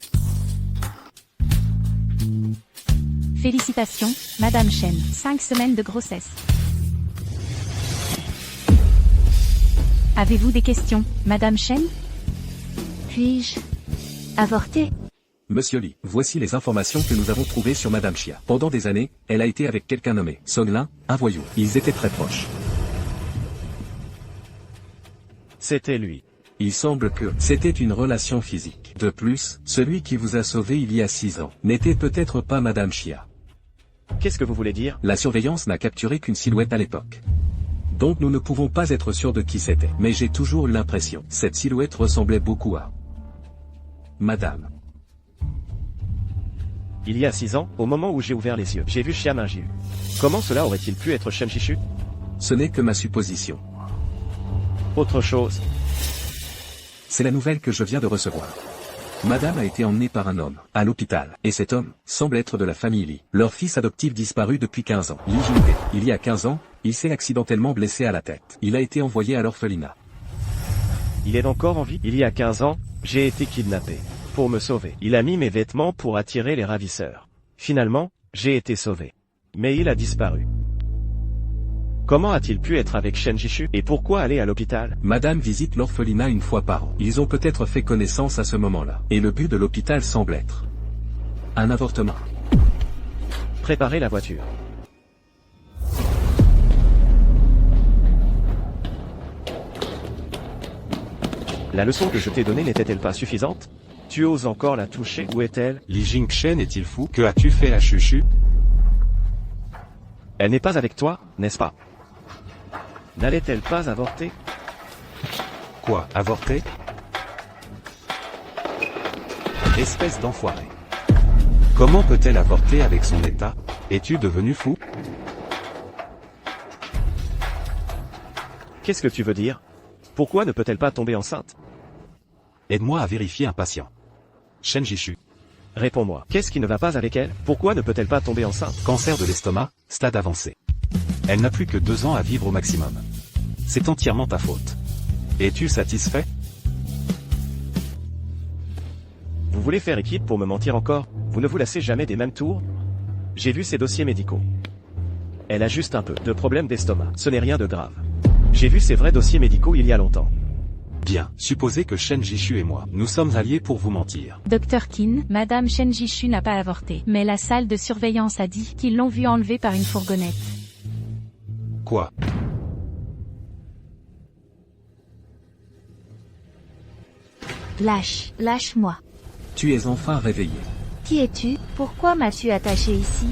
Félicitations, Madame Chen. 5 semaines de grossesse. Avez-vous des questions, Madame Chen? Puis-je avorter? Monsieur Li, voici les informations que nous avons trouvées sur Madame Chia. Pendant des années, elle a été avec quelqu'un nommé Song Lin, un voyou. Ils étaient très proches. C'était lui. Il semble que c'était une relation physique. De plus, celui qui vous a sauvé il y a 6 ans n'était peut-être pas Madame Chia. Qu'est-ce que vous voulez dire? La surveillance n'a capturé qu'une silhouette à l'époque. Donc nous ne pouvons pas être sûrs de qui c'était. Mais j'ai toujours eu l'impression. Cette silhouette ressemblait beaucoup à Madame. Il y a 6 ans, au moment où j'ai ouvert les yeux, j'ai vu Xia Mingjiu. Comment cela aurait-il pu être Shen Jishu? Ce n'est que ma supposition. Autre chose. C'est la nouvelle que je viens de recevoir. Madame a été emmenée par un homme, à l'hôpital, et cet homme, semble être de la famille Li. Leur fils adoptif disparu depuis 15 ans, Li Jingwei. Il y a 15 ans, il s'est accidentellement blessé à la tête. Il a été envoyé à l'orphelinat. Il est encore en vie? Il y a 15 ans, j'ai été kidnappé. Pour me sauver, il a mis mes vêtements pour attirer les ravisseurs. Finalement, j'ai été sauvé. Mais il a disparu. Comment a-t-il pu être avec Shen Jishu? Et pourquoi aller à l'hôpital? Madame visite l'orphelinat une fois par an. Ils ont peut-être fait connaissance à ce moment-là. Et le but de l'hôpital semble être un avortement. Préparez la voiture. La leçon que je t'ai donnée n'était-elle pas suffisante? Tu oses encore la toucher? Où est-elle? Li Jingchen est-il fou? Que as-tu fait à chuchu? Elle n'est pas avec toi, n'est-ce pas? N'allait-elle pas avorter? Quoi, avorter? Espèce d'enfoiré. Comment peut-elle avorter avec son état? Es-tu devenu fou? Qu'est-ce que tu veux dire? Pourquoi ne peut-elle pas tomber enceinte? Aide-moi à vérifier un patient. Shen Jishu. Réponds-moi. Qu'est-ce qui ne va pas avec elle? Pourquoi ne peut-elle pas tomber enceinte? Cancer de l'estomac, stade avancé. Elle n'a plus que 2 ans à vivre au maximum. C'est entièrement ta faute. Es-tu satisfait? Vous voulez faire équipe pour me mentir encore? Vous ne vous lassez jamais des mêmes tours? J'ai vu ses dossiers médicaux. Elle a juste un peu de problème d'estomac. Ce n'est rien de grave. J'ai vu ses vrais dossiers médicaux il y a longtemps. Bien, supposez que Shen Jishu et moi, nous sommes alliés pour vous mentir. Dr Qin, Madame Shen Jishu n'a pas avorté. Mais la salle de surveillance a dit qu'ils l'ont vue enlevée par une fourgonnette. Quoi? Lâche-moi. Tu es enfin réveillé. Qui es-tu? Pourquoi m'as-tu attaché ici?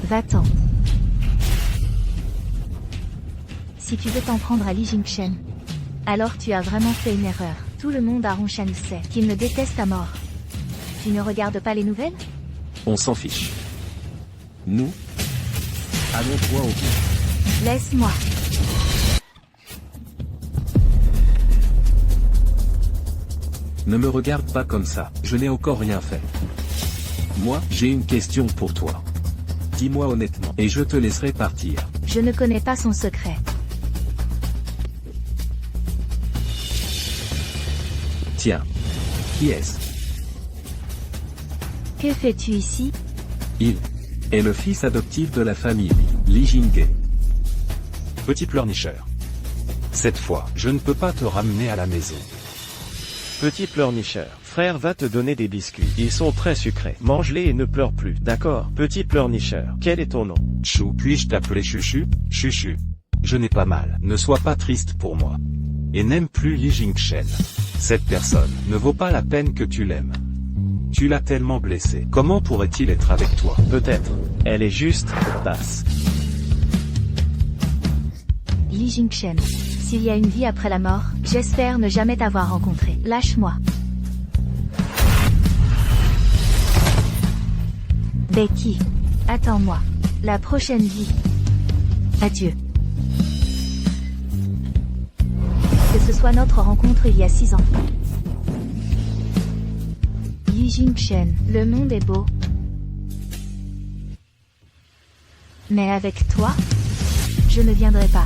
Va-t'en. Si tu veux t'en prendre à Li Jingchen, alors tu as vraiment fait une erreur. Tout le monde à Rongshan sait qu'il me déteste à mort. Tu ne regardes pas les nouvelles? On s'en fiche. Nous, allons droit au but. Laisse-moi. Ne me regarde pas comme ça, je n'ai encore rien fait. Moi, j'ai une question pour toi. Dis-moi honnêtement, et je te laisserai partir. Je ne connais pas son secret. Tiens. Qui est-ce? Que fais-tu ici? Il est le fils adoptif de la famille Li Jingwei. Petit pleurnicheur. Cette fois, je ne peux pas te ramener à la maison. Petit pleurnicheur, frère va te donner des biscuits. Ils sont très sucrés. Mange-les et ne pleure plus, d'accord? Petit pleurnicheur, quel est ton nom? Chou, puis-je t'appeler Chuchu? Chuchu. Je n'ai pas mal. Ne sois pas triste pour moi. Et n'aime plus Li Jingchen. Cette personne ne vaut pas la peine que tu l'aimes. Tu l'as tellement blessée. Comment pourrait-il être avec toi? Peut-être. Elle est juste basse. Li Jingchen. S'il y a une vie après la mort, j'espère ne jamais t'avoir rencontré. Lâche-moi. Becky. Attends-moi. La prochaine vie. Adieu. Que ce soit notre rencontre il y a 6 ans. Li Jingchen. Le monde est beau. Mais avec toi, je ne viendrai pas.